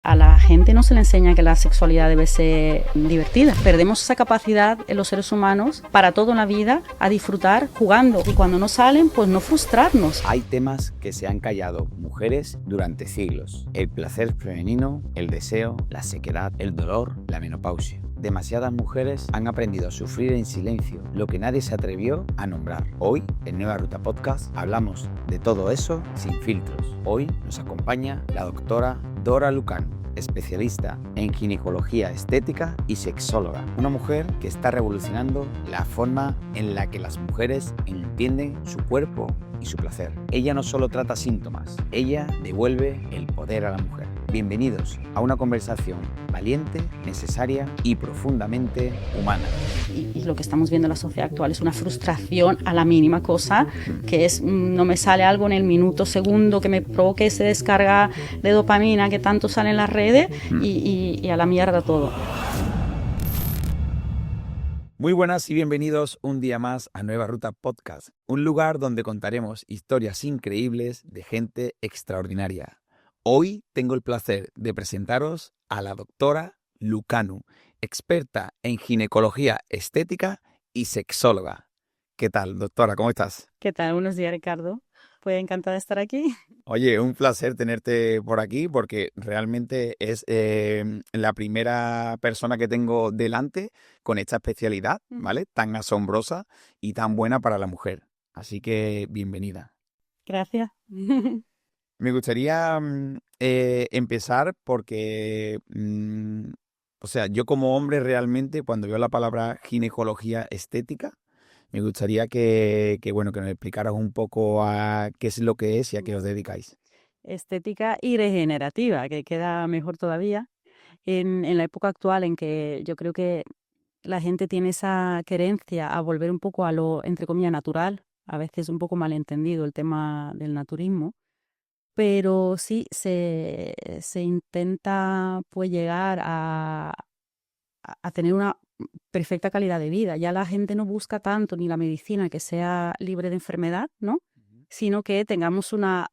A la gente no se le enseña que la sexualidad debe ser divertida. Perdemos esa capacidad en los seres humanos para toda una vida a disfrutar jugando. Y cuando no salen, pues no frustrarnos. Hay temas que se han callado mujeres durante siglos. El placer femenino, el deseo, la sequedad, el dolor, la menopausia. Demasiadas mujeres han aprendido a sufrir en silencio lo que nadie se atrevió a nombrar. Hoy, en Nueva Ruta Podcast, hablamos de todo eso sin filtros. Hoy nos acompaña la doctora Dora Lucano, especialista en ginecología estética y sexóloga. Una mujer que está revolucionando la forma en la que las mujeres entienden su cuerpo y su placer. Ella no solo trata síntomas, ella devuelve el poder a la mujer. Bienvenidos a una conversación valiente, necesaria y profundamente humana. Y lo que estamos viendo en la sociedad actual es una frustración a la mínima cosa, que es no me sale algo en el minuto, segundo, que me provoque esa descarga de dopamina que tanto sale en las redes y a la mierda todo. Muy buenas y bienvenidos un día más a Nueva Ruta Podcast, un lugar donde contaremos historias increíbles de gente extraordinaria. Hoy tengo el placer de presentaros a la doctora Lucano, experta en ginecología estética y sexóloga. ¿Qué tal, doctora? ¿Cómo estás? ¿Qué tal? Buenos días, Ricardo. Pues encantada de estar aquí. Oye, un placer tenerte por aquí porque realmente es la primera persona que tengo delante con esta especialidad, ¿vale? Tan asombrosa y tan buena para la mujer. Así que bienvenida. Gracias. Me gustaría empezar porque, o sea, yo como hombre realmente cuando veo la palabra ginecología estética, me gustaría bueno, que nos explicaras un poco a qué es lo que es y a qué os dedicáis. Estética y regenerativa, que queda mejor todavía. En la época actual en que yo creo que la gente tiene esa querencia a volver un poco a lo, entre comillas, natural, a veces un poco malentendido el tema del naturismo, pero sí se intenta pues llegar a tener una perfecta calidad de vida. Ya la gente no busca tanto ni la medicina que sea libre de enfermedad, ¿no? Sino que tengamos una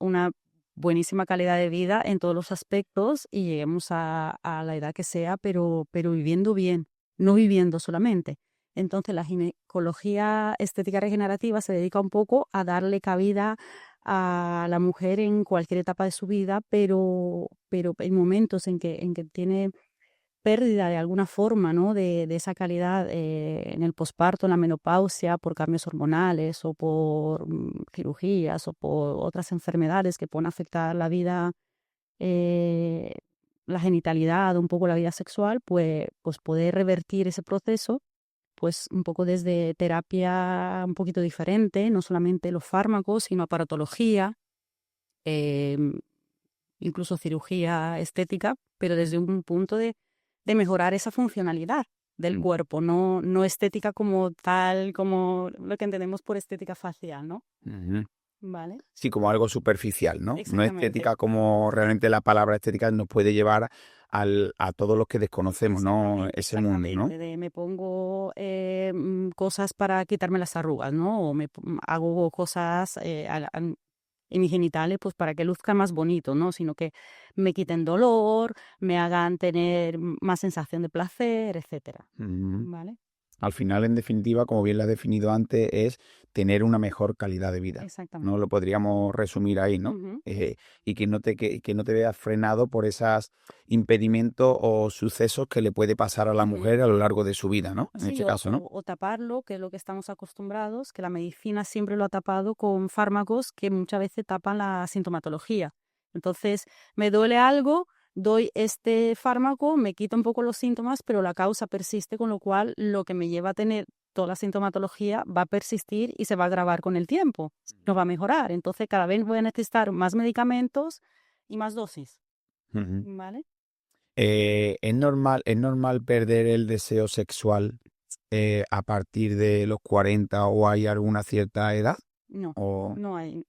buenísima calidad de vida en todos los aspectos y lleguemos a la edad que sea, pero viviendo bien, no viviendo solamente. Entonces, la ginecología estética regenerativa se dedica un poco a darle cabida a la mujer en cualquier etapa de su vida, pero en momentos en que tiene pérdida de alguna forma, ¿no? de esa calidad en el posparto, en la menopausia, por cambios hormonales o por cirugías o por otras enfermedades que pueden afectar la vida, eh, la genitalidad, un poco la vida sexual, pues poder revertir ese proceso, pues un poco desde terapia un poquito diferente, no solamente los fármacos, sino aparatología, em, incluso cirugía estética, pero desde un punto de mejorar esa funcionalidad del cuerpo, no estética como tal, como lo que entendemos por estética facial, ¿no? Ujú. Vale, Sí, como algo superficial, ¿no? No exactamente, estética como realmente la palabra estética nos puede llevar a todos los que desconocemos, ¿no? Ese mundo, ¿no? exactamente. Me pongo cosas para quitarme las arrugas, ¿no? O hago cosas en mis genitales, pues para que luzca más bonito, ¿no? Sino que me quiten dolor, me hagan tener más sensación de placer, etcétera. Ujú. ¿Vale? Al final, en definitiva, como bien lo has definido antes, es tener una mejor calidad de vida. No Exactamente. lo podríamos resumir ahí, ¿no? Ujú. Y que no te veas frenado por esos impedimentos o sucesos que le puede pasar a la Ujú. mujer a lo largo de su vida, ¿no? En Sí, este caso, ¿no? o taparlo, que es lo que estamos acostumbrados, que la medicina siempre lo ha tapado con fármacos que muchas veces tapan la sintomatología. Entonces, me duele algo, doy este fármaco, me quita un poco los síntomas, pero la causa persiste, con lo cual lo que me lleva a tener toda la sintomatología va a persistir y se va a agravar con el tiempo, no va a mejorar. Entonces, cada vez voy a necesitar más medicamentos y más dosis, Ujú. ¿vale? Es normal perder el deseo sexual a partir de los 40 o hay alguna cierta edad? No, O... no hay.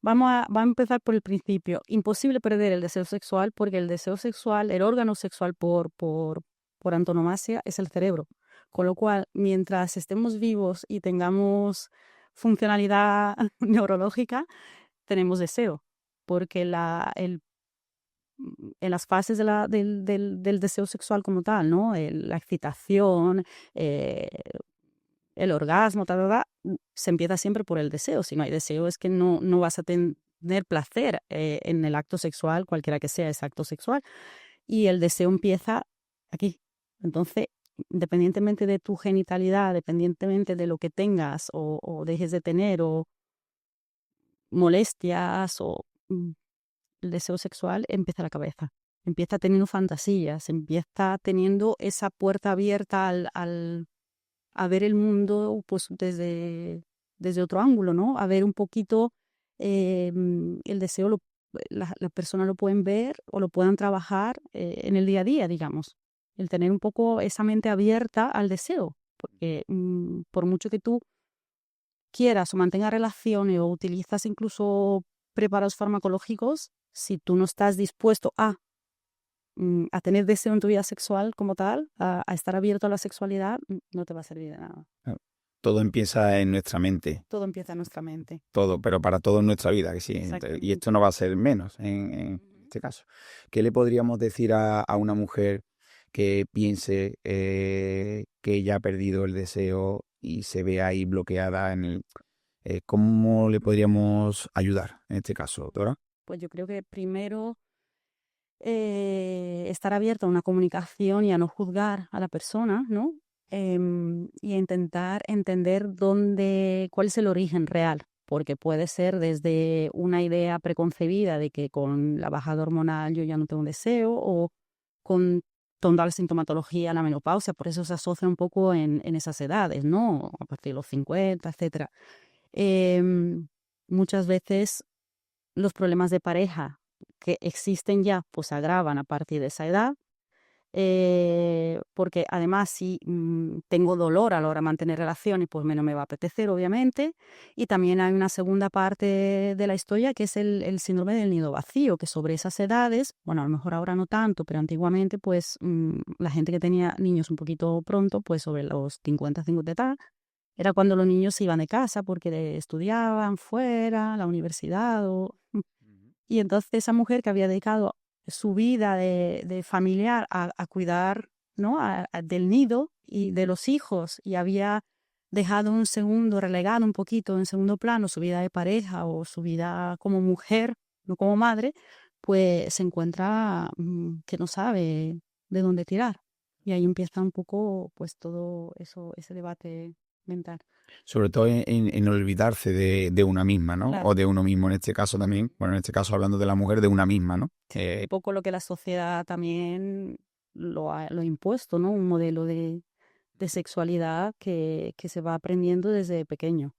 Vamos a empezar por el principio. Imposible perder el deseo sexual porque el deseo sexual, el órgano sexual por antonomasia es el cerebro. Con lo cual, mientras estemos vivos y tengamos funcionalidad neurológica, tenemos deseo. Porque en las fases del deseo sexual como tal, ¿no? La excitación, el orgasmo, se empieza siempre por el deseo. Si no hay deseo es que no vas a tener placer en el acto sexual, cualquiera que sea ese acto sexual. Y el deseo empieza aquí. Entonces, independientemente de tu genitalidad, dependientemente de lo que tengas o dejes de tener, o molestias, el deseo sexual empieza en la cabeza. Empieza teniendo fantasías, empieza teniendo esa puerta abierta a ver el mundo pues desde otro ángulo, ¿no? A ver un poquito el deseo, la persona lo pueden ver o lo puedan trabajar en el día a día, digamos. El tener un poco esa mente abierta al deseo, porque por mucho que tú quieras o mantengas relaciones o utilizas incluso preparados farmacológicos, si tú no estás dispuesto a tener deseo en tu vida sexual como tal, a estar abierto a la sexualidad, no te va a servir de nada. Claro. Todo empieza en nuestra mente, Todo empieza en nuestra mente. todo, pero para todo en nuestra vida, que sí. Y Exactamente. esto no va a ser menos en este caso. ¿Qué le podríamos decir a una mujer que piense que ella ha perdido el deseo y se ve ahí bloqueada ¿cómo le podríamos ayudar en este caso, doctora? Pues yo creo que primero estar abierto a una comunicación y a no juzgar a la persona, ¿no? Y a intentar entender cuál es el origen real, porque puede ser desde una idea preconcebida de que con la bajada hormonal yo ya no tengo deseo, o con toda la sintomatología, la menopausia, por eso se asocia un poco en esas edades, ¿no? A partir de los 50, etcétera. Muchas veces los problemas de pareja que existen ya, pues se agravan a partir de esa edad, porque además si tengo dolor a la hora de mantener relaciones, pues menos me va a apetecer, obviamente. Y también hay una segunda parte de la historia que es el síndrome del nido vacío, que sobre esas edades, bueno, a lo mejor ahora no tanto, pero antiguamente, pues la gente que tenía niños un poquito pronto, pues sobre los 50 de edad, era cuando los niños se iban de casa porque estudiaban fuera, la universidad. Y entonces esa mujer que había dedicado su vida de familiar a cuidar, ¿no? Del nido y de los hijos, y había dejado relegado un poquito en segundo plano su vida de pareja o su vida como mujer, no como madre, pues se encuentra que no sabe de dónde tirar. Y ahí empieza un poco pues todo eso, ese debate mental. Sobre todo en olvidarse de una misma, ¿no? Claro. O de uno mismo en este caso también. Bueno, en este caso hablando de la mujer, de una misma, ¿no? Un poco lo que la sociedad también lo ha impuesto, ¿no? Un modelo de sexualidad que se va aprendiendo desde pequeño.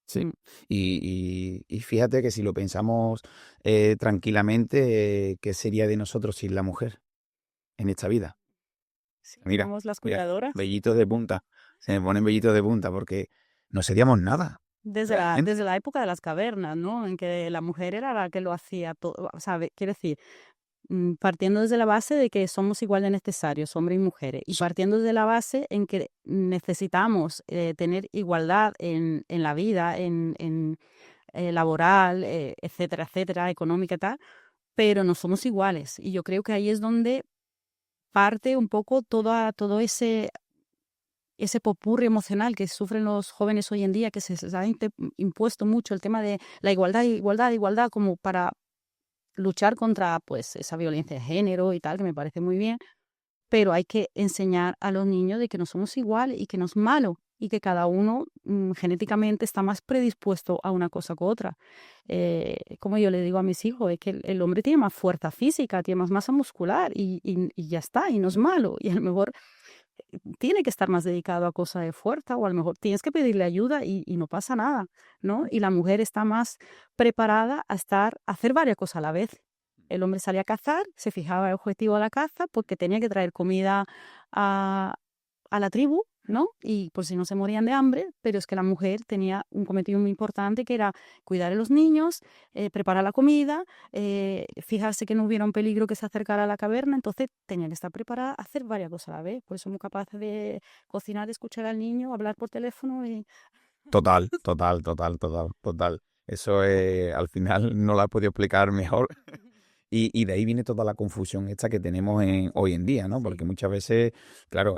Sí. Mm. Y fíjate que si lo pensamos tranquilamente, ¿qué sería de nosotros sin la mujer en esta vida? Sí, Mira, somos las mira, cuidadoras. vellitos de punta. Se me ponen vellitos de punta porque no seríamos nada, realmente. Desde la época de las cavernas, ¿no? En que la mujer era la que lo hacía todo. O sea, quiere decir, partiendo desde la base de que somos igual de necesarios, hombres y mujeres, y partiendo desde la base en que necesitamos tener igualdad en la vida, en laboral, etcétera, etcétera, económica y tal, pero no somos iguales. Y yo creo que ahí es donde parte un poco todo ese popurrí emocional que sufren los jóvenes hoy en día, que se les ha impuesto mucho el tema de la igualdad, igualdad, igualdad, como para luchar contra pues esa violencia de género y tal, que me parece muy bien, pero hay que enseñar a los niños de que no somos iguales y que no es malo, y que cada uno genéticamente está más predispuesto a una cosa que otra. Como yo le digo a mis hijos, es que el hombre tiene más fuerza física, tiene más masa muscular y ya está, y no es malo. Y a lo mejor tiene que estar más dedicado a cosas de fuerza, o a lo mejor tienes que pedirle ayuda y no pasa nada, ¿no? Y la mujer está más preparada a hacer varias cosas a la vez. El hombre salía a cazar, se fijaba el objetivo de la caza porque tenía que traer comida a, a la tribu, ¿no? Y por si no se morían de hambre, pero es que la mujer tenía un cometido muy importante, que era cuidar a los niños, preparar la comida, fijarse que no hubiera un peligro que se acercara a la caverna, entonces tenía que estar preparada a hacer varias cosas a la vez. Por eso somos capaces de cocinar, escuchar al niño, hablar por teléfono y... Total, total, total, total, total. Eso al final no la he podido explicar mejor. Y de ahí viene toda la confusión esta que tenemos hoy en día, ¿no? Sí, Porque muchas veces, claro,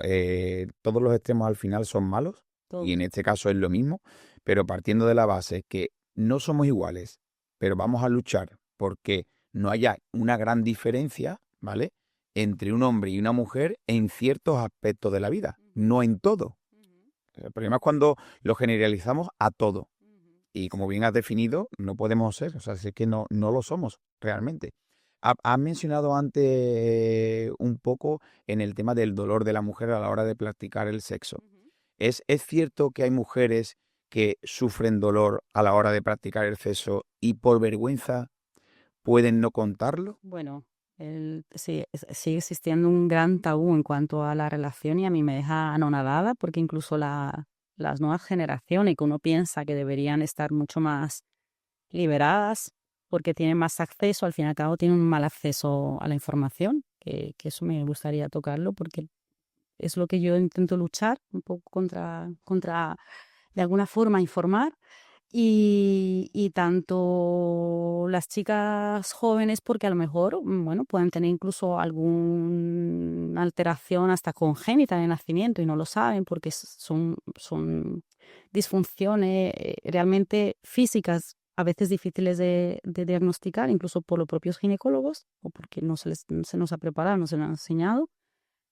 todos los extremos al final son malos, y todo. en este caso es lo mismo, pero partiendo de la base que no somos iguales, pero vamos a luchar porque no haya una gran diferencia, ¿vale? Entre un hombre y una mujer en ciertos aspectos de la vida, Ujú, no en todo. ujú, El problema es cuando lo generalizamos a todo. ujú. Y como Sí. bien has definido, no podemos ser, o sea, si es que no lo somos realmente. Has mencionado antes un poco en el tema del dolor de la mujer a la hora de practicar el sexo. Ujú. ¿Es cierto que hay mujeres que sufren dolor a la hora de practicar el sexo y por vergüenza pueden no contarlo? Bueno, sí, sigue existiendo un gran tabú en cuanto a la relación y a mí me deja anonadada porque incluso las nuevas generaciones que uno piensa que deberían estar mucho más liberadas porque tienen más acceso, al fin y al cabo tienen un mal acceso a la información, que eso me gustaría tocarlo porque es lo que yo intento luchar un poco contra de alguna forma informar y tanto las chicas jóvenes, porque a lo mejor, bueno, pueden tener incluso alguna alteración hasta congénita de nacimiento y no lo saben porque son disfunciones realmente físicas, a veces difíciles de diagnosticar, incluso por los propios ginecólogos o porque se nos ha preparado, no se nos ha enseñado.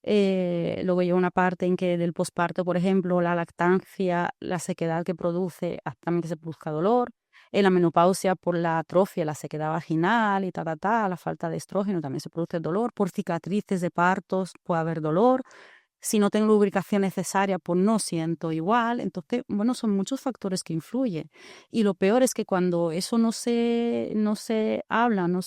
Luego lleva una parte en que del posparto, por ejemplo, la lactancia, la sequedad que produce, hace también que se produzca dolor. En la menopausia, por la atrofia, la sequedad vaginal y la falta de estrógeno también se produce dolor. Por cicatrices de partos puede haber dolor. Si no tengo lubricación necesaria, pues no siento igual. Entonces, bueno, son muchos factores que influyen. Y lo peor es que cuando eso no se habla, no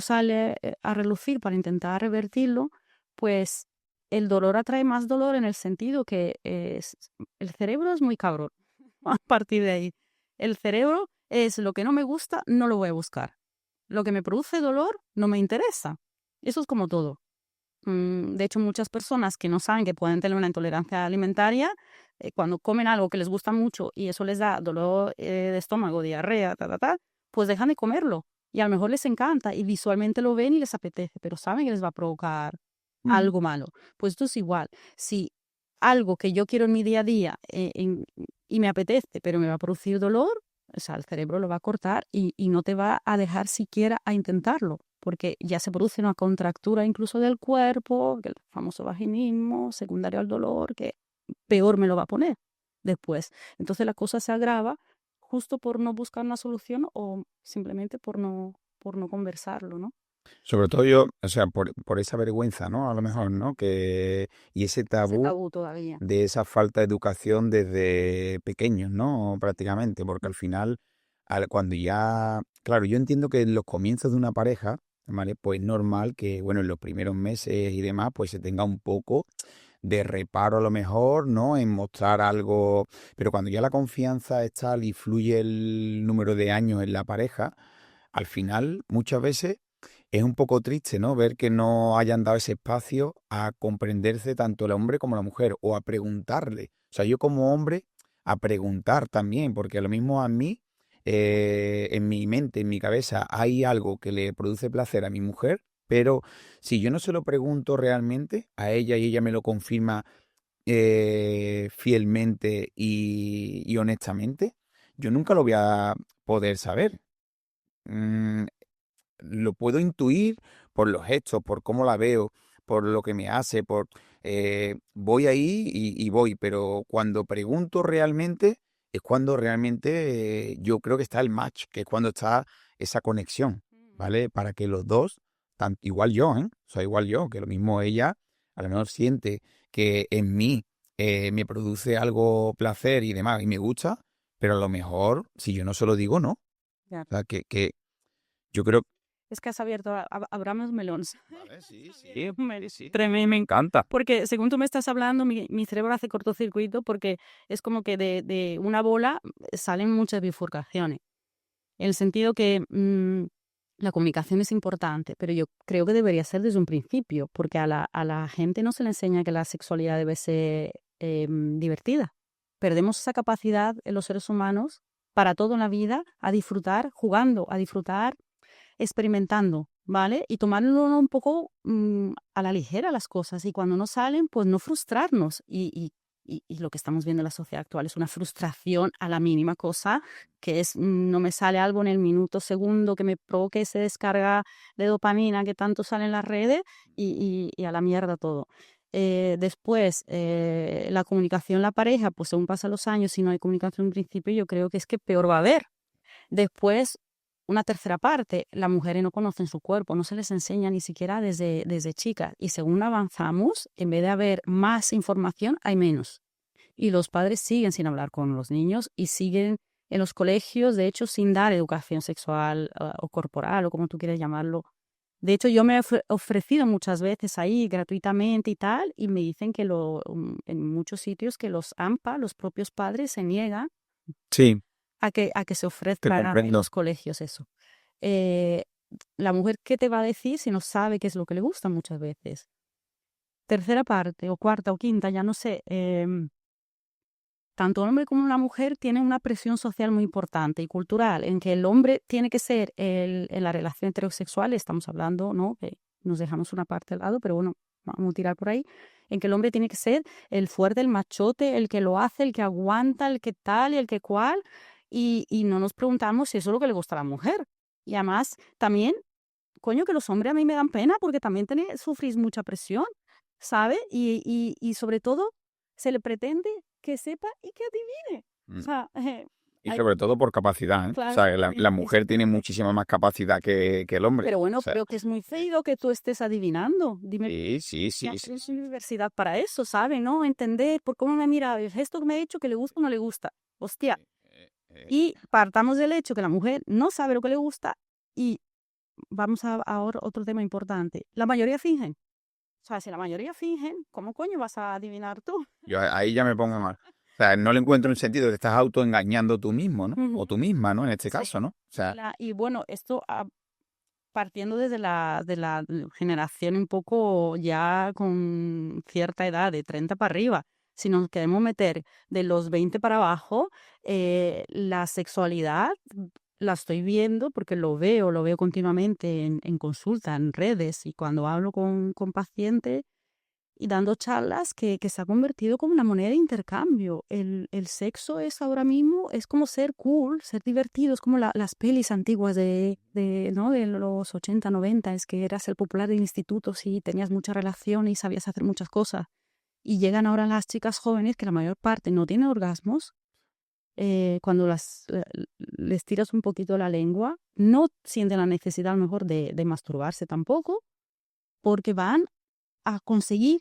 sale a relucir para intentar revertirlo, pues el dolor atrae más dolor en el sentido que el cerebro es muy cabrón. A partir de ahí, el cerebro es lo que no me gusta, no lo voy a buscar. Lo que me produce dolor no me interesa. Eso es como todo. De hecho, muchas personas que no saben que pueden tener una intolerancia alimentaria, cuando comen algo que les gusta mucho y eso les da dolor de estómago, diarrea, pues dejan de comerlo. Y a lo mejor les encanta y visualmente lo ven y les apetece, pero saben que les va a provocar Mm. algo malo. Pues esto es igual. Si algo que yo quiero en mi día a día y me apetece, pero me va a producir dolor, o sea, el cerebro lo va a cortar y no te va a dejar siquiera a intentarlo, porque ya se produce una contractura incluso del cuerpo, que el famoso vaginismo, secundario al dolor, que peor me lo va a poner después. Entonces la cosa se agrava justo por no buscar una solución o simplemente por no conversarlo, ¿no? Sobre todo yo, o sea, por esa vergüenza, ¿no? A lo mejor, ¿no? Y ese Ese tabú tabú todavía. de esa falta de educación desde pequeños, ¿no? Prácticamente, porque al final, cuando ya, claro, yo entiendo que en los comienzos de una pareja, ¿vale? Pues es normal que, bueno, en los primeros meses y demás, pues se tenga un poco de reparo a lo mejor, ¿no? En mostrar algo, pero cuando ya la confianza es tal y fluye el número de años en la pareja, al final, muchas veces es un poco triste, ¿no? Ver que no hayan dado ese espacio a comprenderse tanto el hombre como la mujer o a preguntarle. O sea, yo como hombre, a preguntar también, porque a lo mismo a mí, en mi mente, en mi cabeza, hay algo que le produce placer a mi mujer, pero si yo no se lo pregunto realmente a ella y ella me lo confirma fielmente y honestamente, yo nunca lo voy a poder saber. Mm, lo puedo intuir por los gestos, por cómo la veo, por lo que me hace, voy ahí y voy, pero cuando pregunto realmente es cuando realmente yo creo que está el match, que es cuando está esa conexión, Ujú. ¿vale? Para que los dos, igual yo, ¿eh? O sea, igual yo, que lo mismo ella, a lo mejor siente que en mí me produce algo placer y demás y me gusta, pero a lo mejor si yo no se lo digo, no. Ya. O sea, que yo creo. Es que has abierto, abramos melones. Vale, sí, Has sí, abierto un sí. tremendo. Me encanta. Porque según tú me estás hablando, mi cerebro hace cortocircuito porque es como que de una bola salen muchas bifurcaciones. En el sentido que la comunicación es importante, pero yo creo que debería ser desde un principio, porque a la gente no se le enseña que la sexualidad debe ser divertida. Perdemos esa capacidad en los seres humanos para todo en la vida a disfrutar jugando, a disfrutar experimentando, ¿vale? Y tomarlo un poco a la ligera las cosas. Y cuando no salen, pues no frustrarnos. Y lo que estamos viendo en la sociedad actual es una frustración a la mínima cosa, que es no me sale algo en el minuto, segundo, que me provoque esa descarga de dopamina que tanto sale en las redes y a la mierda todo. Después, la comunicación en la pareja, pues según pasan los años, si no hay comunicación en principio, yo creo que es que peor va a haber. Después, una tercera parte, las mujeres no conocen su cuerpo, no se les enseña ni siquiera desde chicas. Y según avanzamos, en vez de haber más información, hay menos. Y los padres siguen sin hablar con los niños y siguen en los colegios, de hecho, sin dar educación sexual o corporal o como tú quieras llamarlo. De hecho, yo me he ofrecido muchas veces ahí gratuitamente y tal, y me dicen que en muchos sitios que los AMPA, los propios padres, se niegan Sí, a que se te ofrezca en comprendo. los colegios eso. Eh, la mujer, ¿qué te va a decir si no sabe qué es lo que le gusta muchas veces? Tercera parte, o cuarta o quinta, ya no sé. Tanto un hombre como una mujer tienen una presión social muy importante y cultural, en que el hombre tiene que ser, en la relación heterosexual, estamos hablando, ¿no? Que nos dejamos una parte al lado, pero bueno, vamos a tirar por ahí, en que el hombre tiene que ser el fuerte, el machote, el que lo hace, el que aguanta, el que tal y el que cual, y no nos preguntamos si eso es lo que le gusta a la mujer. Y además, también, coño, que los hombres a mí me dan pena porque también sufrís mucha presión, ¿sabes? Y sobre todo, se le pretende que sepa y que adivine. O Mm. sea, Y hay, sobre todo por capacidad, ¿eh? O claro, sea, la mujer tiene muchísima más capacidad que el hombre. pero O bueno, sea, pero que es muy feo que tú estés adivinando. Dime, sí, sí, ya sí, sí. es universidad para eso, ¿sabes? ¿No? Entender por cómo me mira, el gesto que me ha dicho que le gusta o no le gusta. Hostia. Eh, Y partamos del hecho que la mujer no sabe lo que le gusta y vamos a ahora otro tema importante. La mayoría fingen. O sea, si la mayoría fingen, ¿cómo coño vas a adivinar tú? yo ahí ya me pongo mal. O sea, no le encuentro un sentido, te estás autoengañando tú mismo, ¿no? O Ujú. tú misma, ¿no? En este Sí. caso, ¿no? O sea, Y bueno, esto partiendo desde de la generación un poco ya con cierta edad, de 30 para arriba. Si nos queremos meter de los 20 para abajo, la sexualidad la estoy viendo porque lo veo continuamente en consulta, en redes y cuando hablo con pacientes y dando charlas que se ha convertido como una moneda de intercambio. El sexo es ahora mismo, es como ser cool, ser divertido, es como las pelis antiguas ¿no? de los 80 90 es que eras el popular del instituto, sí, tenías mucha relación y sabías hacer muchas cosas. Y llegan ahora las chicas jóvenes que la mayor parte no tienen orgasmos, cuando les tiras un poquito la lengua, no sienten la necesidad a lo mejor de masturbarse tampoco, porque van a conseguir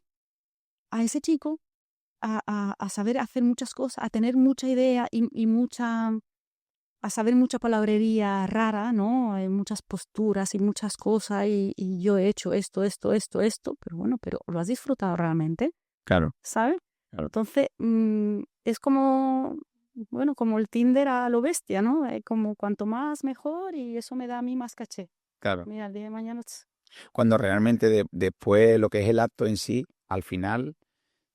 a ese chico a saber hacer muchas cosas, a tener mucha idea y mucha, a saber mucha palabrería rara, ¿no? Hay muchas posturas y muchas cosas y yo he hecho esto, pero bueno, pero lo has disfrutado realmente, claro, ¿sabes? claro, Entonces, es como, bueno, como el Tinder a lo bestia, ¿no? Como cuanto más mejor y eso me da a mí más caché. claro. Mira, el día de mañana, Cuando realmente después lo que es el acto en sí, al final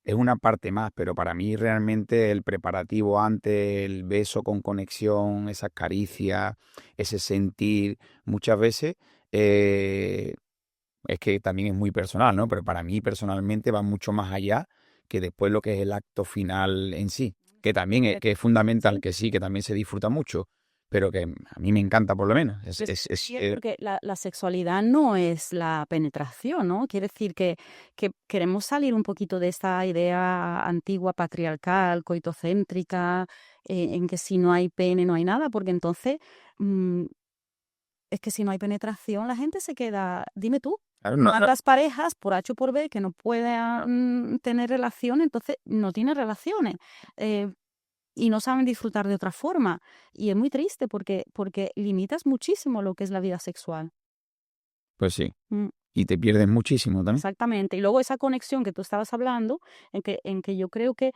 es una parte más, pero para mí realmente el preparativo antes, el beso con conexión, esas caricias, ese sentir, muchas veces eh, es que también es muy personal, ¿no? Pero para mí personalmente va mucho más allá que después lo que es el acto final en sí, que también es, que es fundamental, sí. que sí, que también se disfruta mucho, pero que a mí me encanta por lo menos. Pero es que sí, porque la sexualidad no es la penetración, ¿no? Quiere decir que queremos salir un poquito de esta idea antigua, patriarcal, coitocéntrica, en que si no hay pene no hay nada, porque entonces mm, es que si no hay penetración la gente se queda, dime tú, claro, no, no, ¿cuántas parejas por H o por B que no puedan tener relaciones, entonces no tienen relaciones? Eh, y no saben disfrutar de otra forma. Y es muy triste porque limitas muchísimo lo que es la vida sexual. pues sí, Mm, y te pierdes muchísimo también. exactamente. Y luego esa conexión que tú estabas hablando, en que yo creo que,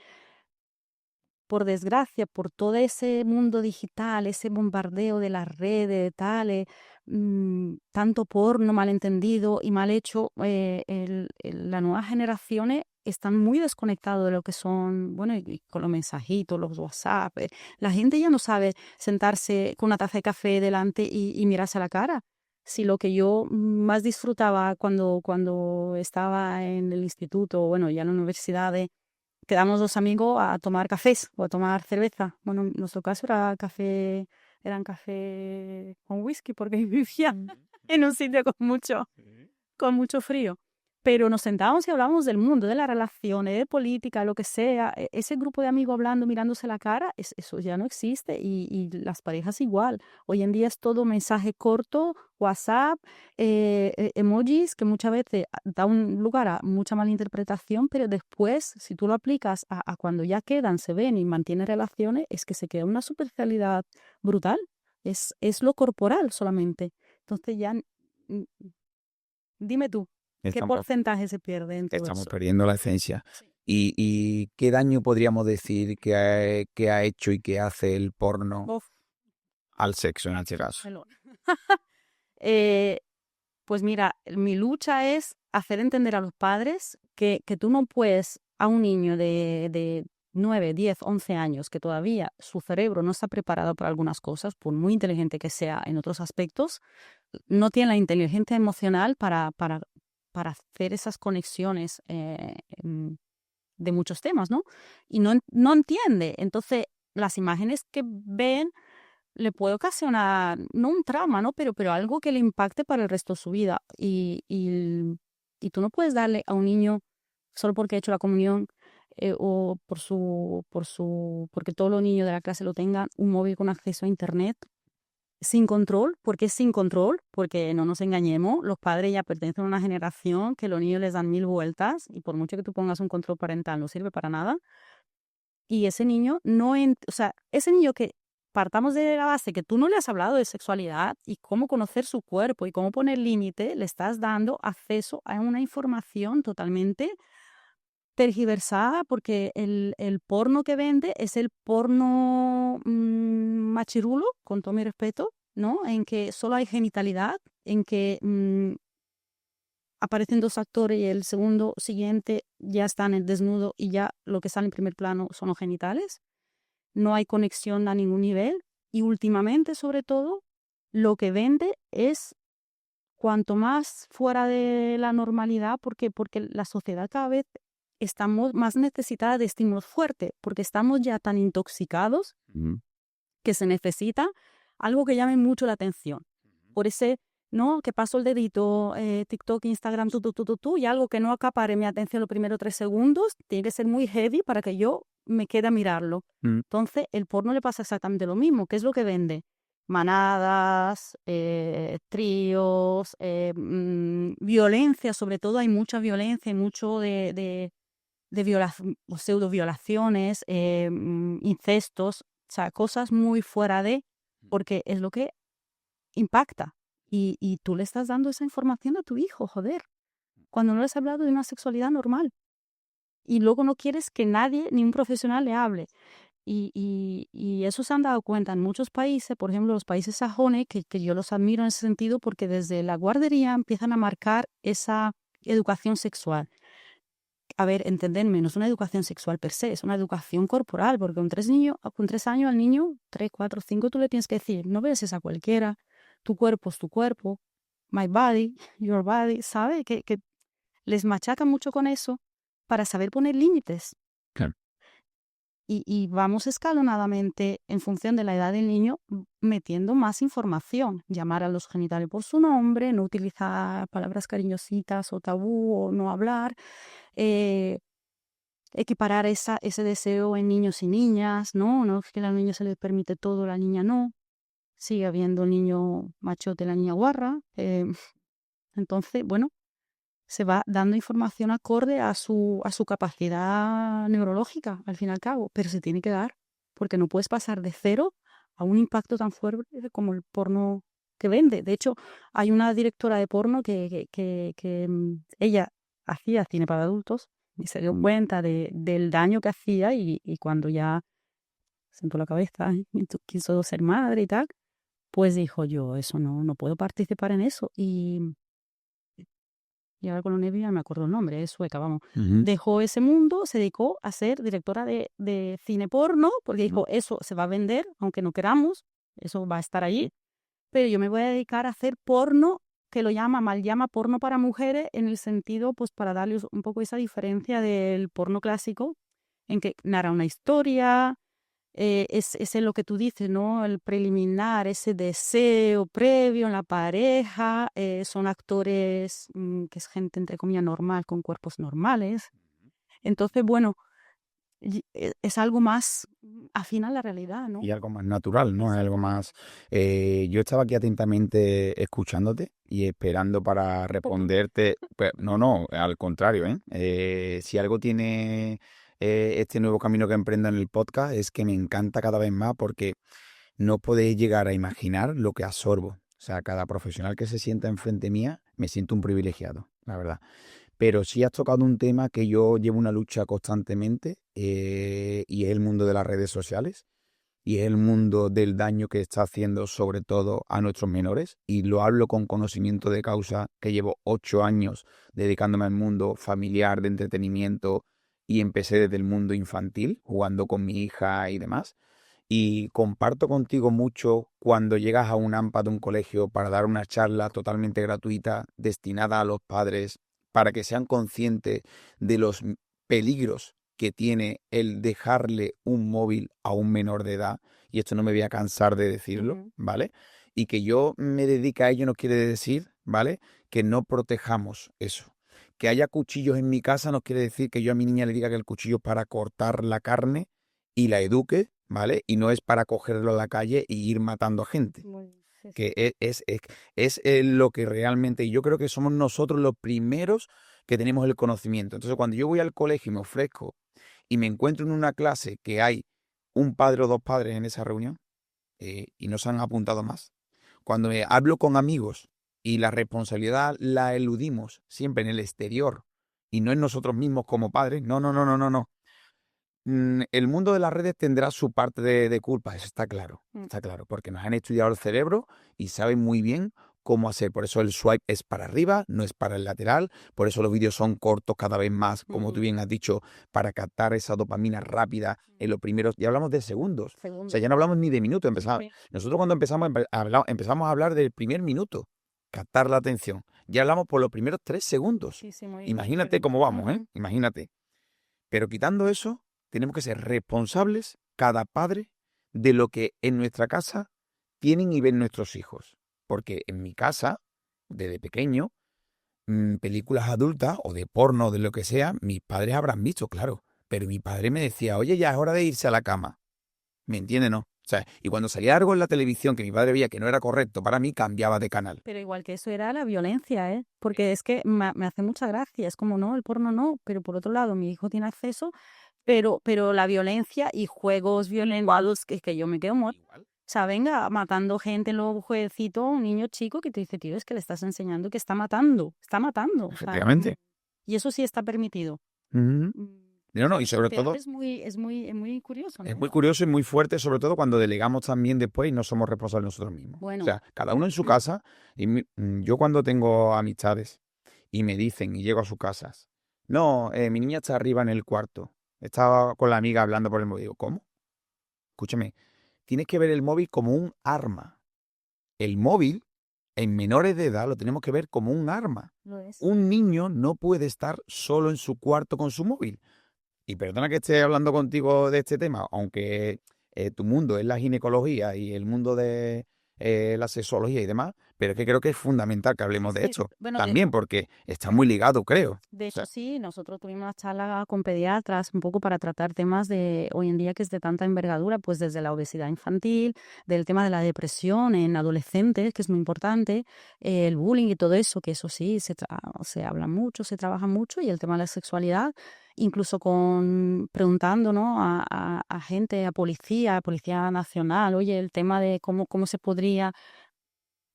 por desgracia, por todo ese mundo digital, ese bombardeo de las redes, de tales, tanto porno malentendido y mal hecho, las nuevas generaciones están muy desconectados de lo que son, bueno, y con los mensajitos, los WhatsApp. La gente ya no sabe sentarse con una taza de café delante y mirarse a la cara. si lo que yo más disfrutaba cuando estaba en el instituto, bueno, ya en la universidad, quedamos los amigos a tomar cafés o a tomar cerveza. Bueno, en nuestro caso eran café con whisky porque vivía en un sitio con mucho frío. Pero nos sentábamos y hablábamos del mundo, de las relaciones, de política, lo que sea. Ese grupo de amigos hablando, mirándose la cara, eso ya no existe. Y las parejas igual. Hoy en día es todo mensaje corto, WhatsApp, emojis, que muchas veces da un lugar a mucha mala interpretación, pero después, si tú lo aplicas a cuando ya quedan, se ven y mantienen relaciones, es que se queda una superficialidad brutal. Es lo corporal solamente. Entonces ya, dime tú. ¿Qué Estamos, porcentaje se pierde en todo estamos eso? perdiendo la esencia. Sí. ¿Y qué daño podríamos decir que ha hecho y que hace el porno Uf, al sexo en este caso? hello. Eh, pues mira, mi lucha es hacer entender a los padres que tú no puedes a un niño de 9, 10, 11 años que todavía su cerebro no está preparado para algunas cosas, por muy inteligente que sea en otros aspectos, no tiene la inteligencia emocional para hacer esas conexiones de muchos temas, ¿no? Y no entiende. Entonces, las imágenes que ven le puede ocasionar, no un trauma, ¿no? Pero algo que le impacte para el resto de su vida. Y tú no puedes darle a un niño, solo porque ha hecho la comunión, o porque todos los niños de la clase lo tengan, un móvil con acceso a internet sin control. ¿Por qué sin control? Porque no nos engañemos, los padres ya pertenecen a una generación que los niños les dan 1000 vueltas y por mucho que tú pongas un control parental no sirve para nada. Y ese niño o sea, ese niño que partamos de la base que tú no le has hablado de sexualidad y cómo conocer su cuerpo y cómo poner límite, le estás dando acceso a una información totalmente tergiversada, porque el porno que vende es el porno machirulo, con todo mi respeto, ¿no? En que solo hay genitalidad, en que aparecen dos actores y el segundo siguiente ya están en desnudo y ya lo que sale en primer plano son los genitales. No hay conexión a ningún nivel y últimamente, sobre todo, lo que vende es cuanto más fuera de la normalidad, porque la sociedad cada vez estamos más necesitada de estímulos fuertes, porque estamos ya tan intoxicados Ujú. que se necesita algo que llame mucho la atención. Por ese, ¿no? Que paso el dedito, TikTok, Instagram, y algo que no acapare mi atención los primeros 3 segundos, tiene que ser muy heavy para que yo me quede a mirarlo. Mm. Entonces, el porno le pasa exactamente lo mismo. ¿Qué es lo que vende? Manadas, tríos, violencia, sobre todo hay mucha violencia y mucho de pseudo violaciones, incestos, o sea, cosas muy fuera de, porque es lo que impacta. Y tú le estás dando esa información a tu hijo, joder, cuando no le has hablado de una sexualidad normal. Y luego no quieres que nadie, ni un profesional le hable. Y eso se han dado cuenta en muchos países, por ejemplo, los países sajones, que yo los admiro en ese sentido, porque desde la guardería empiezan a marcar esa educación sexual. A ver, entenderme, no es una educación sexual per se, es una educación corporal, porque con 3 años al niño, 3, 4, 5, tú le tienes que decir, no beses a cualquiera, tu cuerpo es tu cuerpo, my body, your body, ¿sabe? Que les machacan mucho con eso para saber poner límites. Claro. Y vamos escalonadamente, en función de la edad del niño, metiendo más información. Llamar a los genitales por su nombre, no utilizar palabras cariñositas o tabú o no hablar. Equiparar ese deseo en niños y niñas, ¿no? No es que a la niña se le permite todo, la niña no. Sigue habiendo el niño machote, la niña guarra. Entonces, bueno, se va dando información acorde a su capacidad neurológica, al fin y al cabo, pero se tiene que dar, porque no puedes pasar de cero a un impacto tan fuerte como el porno que vende. De hecho, hay una directora de porno que ella hacía cine para adultos y se dio cuenta del daño que hacía y cuando ya sentó la cabeza y quiso ser madre y tal, pues dijo yo, eso no puedo participar en eso. Y ahora con la nevia me acuerdo el nombre, es sueca, vamos. Ujú. Dejó ese mundo, se dedicó a ser directora de cine porno, porque dijo, eso se va a vender, aunque no queramos, eso va a estar allí. pero yo me voy a dedicar a hacer porno, que mal llama porno para mujeres, en el sentido, pues para darles un poco esa diferencia del porno clásico, en que narra una historia, es lo que tú dices, ¿no? El preliminar, ese deseo previo en la pareja, son actores que es gente entre comillas normal, con cuerpos normales. Entonces, bueno, es algo más afín a la realidad, ¿no? Y algo más natural, ¿no? Es algo más... Exactamente. yo estaba aquí atentamente escuchándote y esperando para responderte. Pues, no, al contrario, ¿eh? Si algo tiene este nuevo camino que emprendo en el podcast es que me encanta cada vez más porque no podéis llegar a imaginar lo que absorbo. O sea, cada profesional que se sienta enfrente mía, me siento un privilegiado, la verdad. Pero sí has tocado un tema que yo llevo una lucha constantemente y es el mundo de las redes sociales y es el mundo del daño que está haciendo sobre todo a nuestros menores. Y lo hablo con conocimiento de causa, que llevo 8 años dedicándome al mundo familiar, de entretenimiento, y empecé desde el mundo infantil, jugando con mi hija y demás. Y comparto contigo mucho cuando llegas a un AMPA de un colegio para dar una charla totalmente gratuita destinada a los padres para que sean conscientes de los peligros que tiene el dejarle un móvil a un menor de edad, y esto no me voy a cansar de decirlo, Ujú. ¿vale? Y que yo me dedique a ello no quiere decir, ¿vale?, que no protejamos eso. Que haya cuchillos en mi casa no quiere decir que yo a mi niña le diga que el cuchillo es para cortar la carne y la eduque, ¿vale? Y no es para cogerlo a la calle y ir matando a gente. Sí, Que sí. es lo que realmente, y yo creo que somos nosotros los primeros que tenemos el conocimiento. Entonces, cuando yo voy al colegio y me ofrezco y me encuentro en una clase que hay un padre o dos padres en esa reunión y no se han apuntado más, cuando hablo con amigos y la responsabilidad la eludimos siempre en el exterior y no en nosotros mismos como padres, no. El mundo de las redes tendrá su parte de culpa, eso Mm. está claro, porque nos han estudiado el cerebro y saben muy bien cómo hacer. Por eso el swipe es para arriba, no es para el lateral, por eso los vídeos son cortos cada vez más, como tú Ujú. bien has dicho, para captar esa dopamina rápida en los primeros, ya hablamos de segundos, o sea, Segundo. ya no hablamos ni de minutos, Sí. nosotros cuando empezamos a hablar del primer minuto, captar la atención, ya hablamos por los primeros 3 segundos. Sí, sí, muy Imagínate diferente. cómo vamos, ¿eh? Ujú. Imagínate. Pero quitando eso, tenemos que ser responsables, cada padre, de lo que en nuestra casa tienen y ven nuestros hijos. Porque en mi casa, desde pequeño, películas adultas o de porno o de lo que sea, mis padres habrán visto, claro. Pero mi padre me decía, oye, ya es hora de irse a la cama. ¿Me entiende, no? O sea, y cuando salía algo en la televisión que mi padre veía que no era correcto para mí, cambiaba de canal. Pero igual que eso era la violencia, ¿eh? Porque es que me hace mucha gracia. Es como, no, el porno no, pero por otro lado, mi hijo tiene acceso, pero la violencia y juegos violentos que yo me quedo muerta. Igual. O sea, venga, matando gente en los jueguecitos, un niño chico que te dice, tío, es que le estás enseñando que está matando, está matando. O sea, Efectivamente. y eso sí está permitido. Ujú. Mm, No, y sobre Pero todo es muy curioso, es ¿no? muy curioso y muy fuerte, sobre todo cuando delegamos también después y no somos responsables nosotros mismos. O Bueno, sea, cada uno en su casa. Y yo cuando tengo amistades y me dicen y llego a sus casas, no, mi niña está arriba en el cuarto. Estaba con la amiga hablando por el móvil. Digo, ¿cómo? Escúchame, tienes que ver el móvil como un arma. El móvil, en menores de edad, lo tenemos que ver como un arma. lo es. Un niño no puede estar solo en su cuarto con su móvil. Y perdona que esté hablando contigo de este tema, aunque tu mundo es la ginecología y el mundo de la sexología y demás, pero es que creo que es fundamental que Sí, hablemos de sí. esto Bueno, también, porque está muy ligado, creo. de O hecho, sea, sí, nosotros tuvimos una charla con pediatras un poco para tratar temas de hoy en día que es de tanta envergadura, pues desde la obesidad infantil, del tema de la depresión en adolescentes, que es muy importante, el bullying y todo eso, que eso sí, se habla mucho, se trabaja mucho, y el tema de la sexualidad, incluso preguntando, ¿no? a gente, a Policía Nacional, oye, el tema de cómo se podría.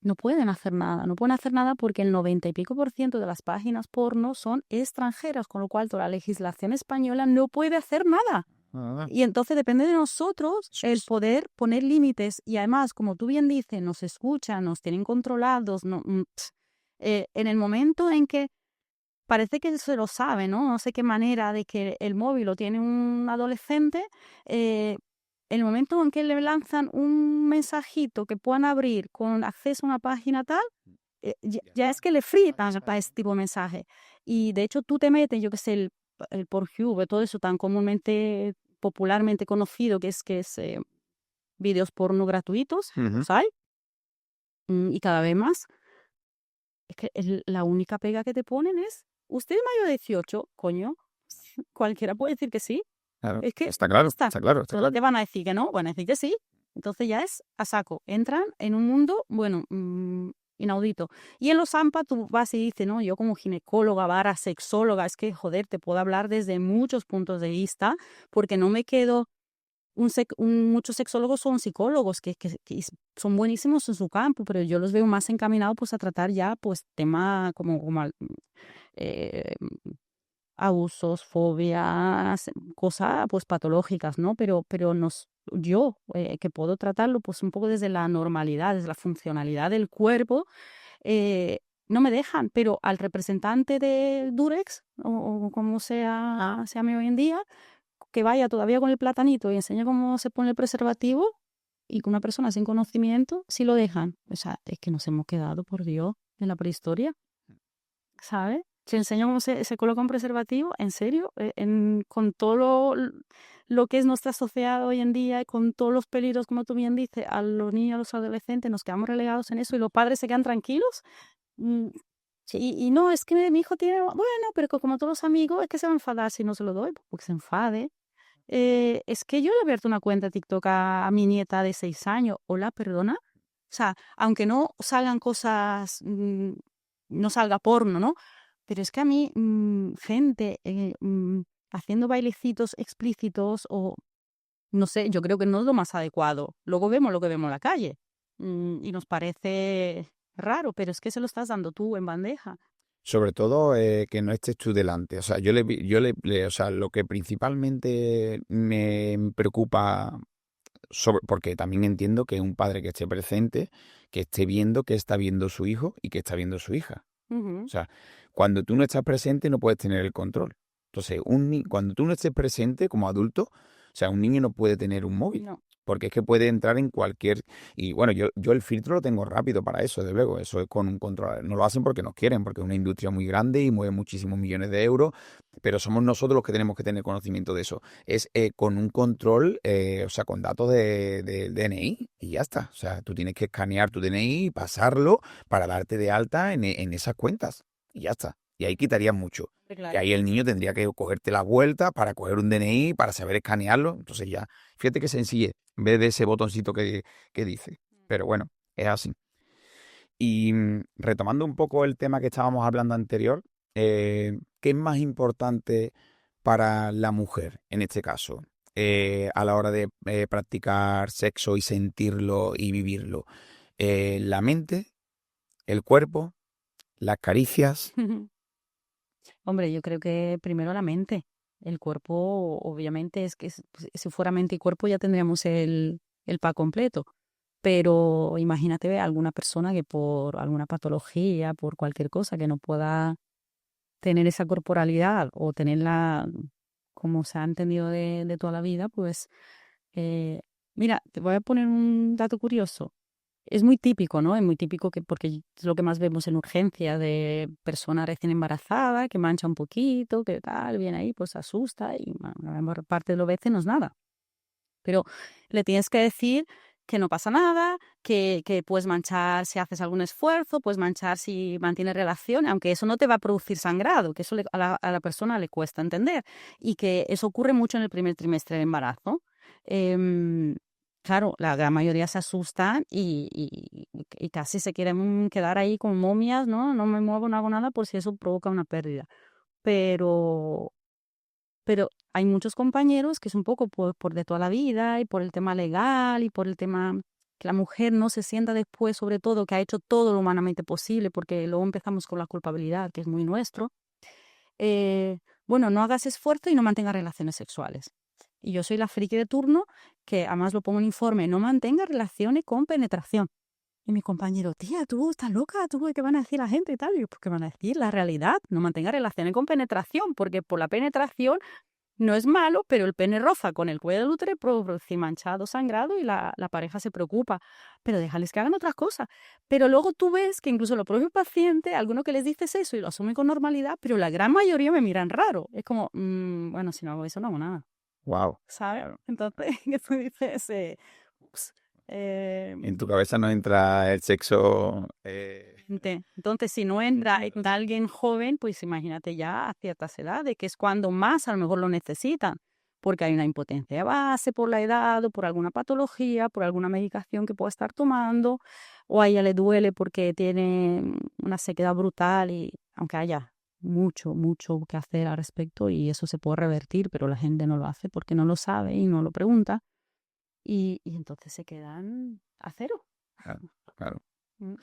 No pueden hacer nada, no pueden hacer nada porque el 90 y pico% de las páginas porno son extranjeras, con lo cual toda la legislación española no puede hacer nada. nada. Y entonces depende de nosotros el poder poner límites. Y además, como tú bien dices, nos escuchan, nos tienen controlados. En el momento en que parece que se lo sabe, ¿no? No sé qué manera de que el móvil lo tiene un adolescente, el momento en que le lanzan un mensajito que puedan abrir con acceso a una página tal, ya es que le fritan para este tipo de mensaje. Y de hecho tú te metes, yo qué sé, el Pornhub, todo eso tan comúnmente, popularmente conocido que es vídeos porno gratuitos, los hay, y cada vez más. Es que la única pega que te ponen es, ¿usted es mayor de 18? Coño, cualquiera puede decir que sí. Claro, Es que está claro, está. está claro, está Solo claro. te van a decir que no, van a decir que sí. Entonces ya es a saco. Entran en un mundo, bueno, inaudito. Y en los AMPA tú vas y dices, no, yo como ginecóloga, sexóloga, es que, joder, te puedo hablar desde muchos puntos de vista, porque no me quedo. Muchos sexólogos son psicólogos que son buenísimos en su campo, pero yo los veo más encaminados pues a tratar ya pues temas como eh, abusos, fobias, cosas pues patológicas, ¿no? Pero yo que puedo tratarlo pues un poco desde la normalidad, desde la funcionalidad del cuerpo, eh, no me dejan, pero al representante de Durex o como se llame hoy en día, que vaya todavía con el platanito y enseñe cómo se pone el preservativo y con una persona sin conocimiento, sí lo dejan. O sea, es que nos hemos quedado, por Dios, en la prehistoria, ¿sabes? Se enseña cómo se coloca un preservativo, en serio, con todo lo que es nuestra sociedad hoy en día, con todos los peligros, como tú bien dices, a los niños, a los adolescentes, nos quedamos relegados en eso y los padres se quedan tranquilos. Mm, sí, y no, es que mi hijo tiene, bueno, pero como todos los amigos, es que se va a enfadar si no se lo doy, porque se enfade. Es que yo le he abierto una cuenta de TikTok a mi nieta de 6 años. Hola, perdona. O sea, aunque no salgan cosas, no salga porno, ¿no? Pero es que a mí, gente haciendo bailecitos explícitos o, no sé, yo creo que no es lo más adecuado. Luego vemos lo que vemos en la calle y nos parece raro, pero es que se lo estás dando tú en bandeja. Sobre todo que no estés tú delante. O sea, o sea, lo que principalmente me preocupa porque también entiendo que un padre que esté presente, que esté viendo que está viendo su hijo y que está viendo su hija. O Ujú. sea, cuando tú no estás presente no puedes tener el control. Entonces, cuando tú no estés presente como adulto, o sea, un niño no puede tener un móvil. No. Porque es que puede entrar en cualquier... Y bueno, yo el filtro lo tengo rápido para eso, de luego. Eso es con un control. No lo hacen porque nos quieren, porque es una industria muy grande y mueve muchísimos millones de euros. Pero somos nosotros los que tenemos que tener conocimiento de eso. Es con un control, o sea, con datos de DNI y ya está. O sea, tú tienes que escanear tu DNI y pasarlo para darte de alta en esas cuentas. Y ya está. Y ahí quitaría mucho. Que Claro. ahí el niño tendría que cogerte la vuelta para coger un DNI, para saber escanearlo. Entonces ya, fíjate qué sencillez, en vez de ese botoncito que dice. Pero bueno, es así. Y retomando un poco el tema que estábamos hablando anterior, ¿qué es más importante para la mujer en este caso a la hora de practicar sexo y sentirlo y vivirlo? ¿La mente, el cuerpo, las caricias? Hombre, yo creo que primero la mente. El cuerpo, obviamente, es que pues, si fuera mente y cuerpo ya tendríamos el pack completo. Pero imagínate alguna persona que por alguna patología, por cualquier cosa, que no pueda tener esa corporalidad o tenerla como se ha entendido de toda la vida, pues eh, mira, te voy a poner un dato curioso. Es muy típico, ¿no? Es muy típico porque es lo que más vemos en urgencia de persona recién embarazada, que mancha un poquito, que tal, viene ahí, pues se asusta y la mayor parte de las veces no es nada. Pero le tienes que decir que no pasa nada, que puedes manchar si haces algún esfuerzo, puedes manchar si mantienes relación, aunque eso no te va a producir sangrado, que eso a la persona le cuesta entender y que eso ocurre mucho en el primer trimestre del embarazo. Em, claro, la gran mayoría se asustan y casi se quieren quedar ahí con momias, ¿no? No me muevo, no hago nada por si eso provoca una pérdida. Pero pero hay muchos compañeros que es un poco por de toda la vida y por el tema legal y por el tema que la mujer no se sienta después, sobre todo, que ha hecho todo lo humanamente posible, porque luego empezamos con la culpabilidad, que es muy nuestro. Bueno, no hagas esfuerzo y no mantengas relaciones sexuales. Y yo soy la friki de turno, que además lo pongo en informe, no mantenga relaciones con penetración. Y mi compañero, tía, tú estás loca, tú, ¿qué van a decir la gente y tal? Y yo, ¿pues qué van a decir? La realidad, no mantenga relaciones con penetración, porque por la penetración no es malo, pero el pene roza con el cuello del útero, produce manchado, sangrado y la pareja se preocupa. Pero déjales que hagan otras cosas. Pero luego tú ves que incluso los propios pacientes, algunos que les dices eso y lo asumen con normalidad, pero la gran mayoría me miran raro. Es como, bueno, si no hago eso, no hago nada. Wow. ¿Sabes? Entonces, que tú dices, ups, En tu cabeza no entra el sexo. entonces, si no entra alguien joven, pues imagínate ya a ciertas edades, que es cuando más a lo mejor lo necesitan, porque hay una impotencia de base por la edad o por alguna patología, por alguna medicación que pueda estar tomando, o a ella le duele porque tiene una sequedad brutal y aunque haya mucho, mucho que hacer al respecto y eso se puede revertir, pero la gente no lo hace porque no lo sabe y no lo pregunta y entonces se quedan a cero. Claro, claro. Mm.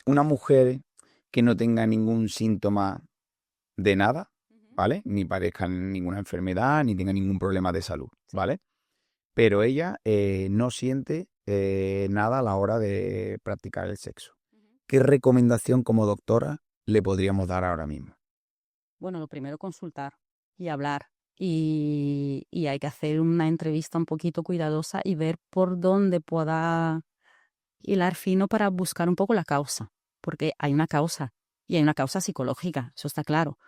Una mujer que no tenga ningún síntoma de nada, ¿vale? Ni padezca ninguna enfermedad, ni tenga ningún problema de salud, ¿vale? Pero ella no siente nada a la hora de practicar el sexo. ¿Qué recomendación como doctora le podríamos dar ahora mismo? Bueno, lo primero consultar y hablar. Y hay que hacer una entrevista un poquito cuidadosa y ver por dónde pueda hilar fino para buscar un poco la causa. Porque hay una causa y hay una causa psicológica, eso está claro.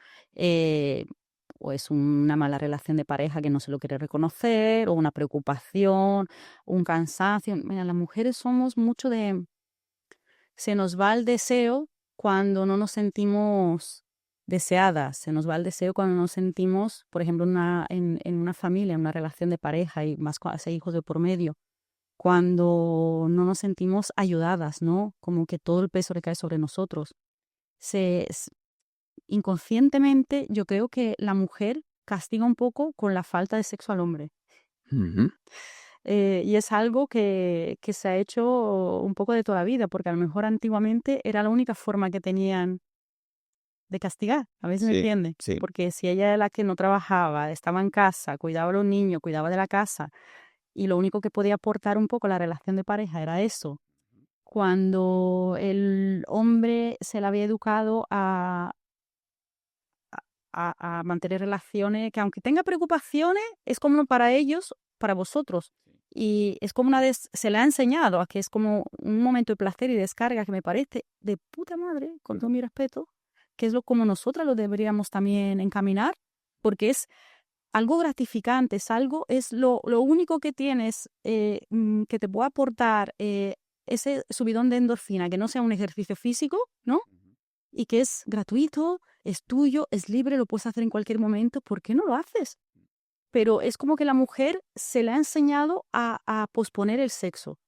O es una mala relación de pareja que no se lo quiere reconocer, o una preocupación, un cansancio. Mira, las mujeres somos mucho de... Se nos va el deseo cuando no nos sentimos deseadas, se nos va el deseo cuando nos sentimos, por ejemplo, en una familia, en una relación de pareja y más cuando hay hijos de por medio, cuando no nos sentimos ayudadas, ¿no? Como que todo el peso recae sobre nosotros. Inconscientemente yo creo que la mujer castiga un poco con la falta de sexo al hombre. Ujú. Y es algo que se ha hecho un poco de toda la vida, porque a lo mejor antiguamente era la única forma que tenían de castigar, a veces me Sí, entiende, sí. porque si ella era la que no trabajaba, estaba en casa, cuidaba a los niños, cuidaba de la casa, y lo único que podía aportar un poco a la relación de pareja era eso, cuando el hombre se le había educado a mantener relaciones que aunque tenga preocupaciones, es como para ellos, para vosotros. Y es como se le ha enseñado a que es como un momento de placer y descarga que me parece de puta madre, con todo mi respeto, que es lo como nosotras lo deberíamos también encaminar, porque es algo gratificante, es lo único que tienes que te puede aportar ese subidón de endorfina, que no sea un ejercicio físico, ¿no? Y que es gratuito, es tuyo, es libre, lo puedes hacer en cualquier momento, ¿por qué no lo haces? Pero es como que la mujer se le ha enseñado a posponer el sexo.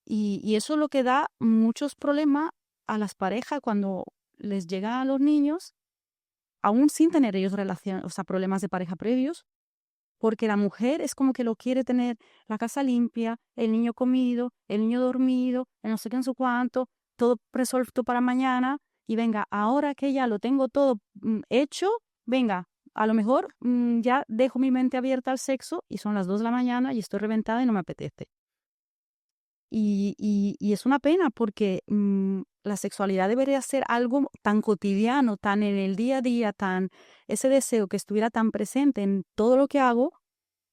Y eso es lo que da muchos problemas a las parejas cuando les llegan a los niños, aún sin tener ellos relación, o sea, problemas de pareja previos, porque la mujer es como que lo quiere tener la casa limpia, el niño comido, el niño dormido, el no sé qué en su cuánto, todo resuelto para mañana. Y venga, ahora que ya lo tengo todo hecho, venga, a lo mejor ya dejo mi mente abierta al sexo y son las 2 de la mañana y estoy reventada y no me apetece. Y es una pena porque la sexualidad debería ser algo tan cotidiano, tan en el día a día, tan ese deseo que estuviera tan presente en todo lo que hago,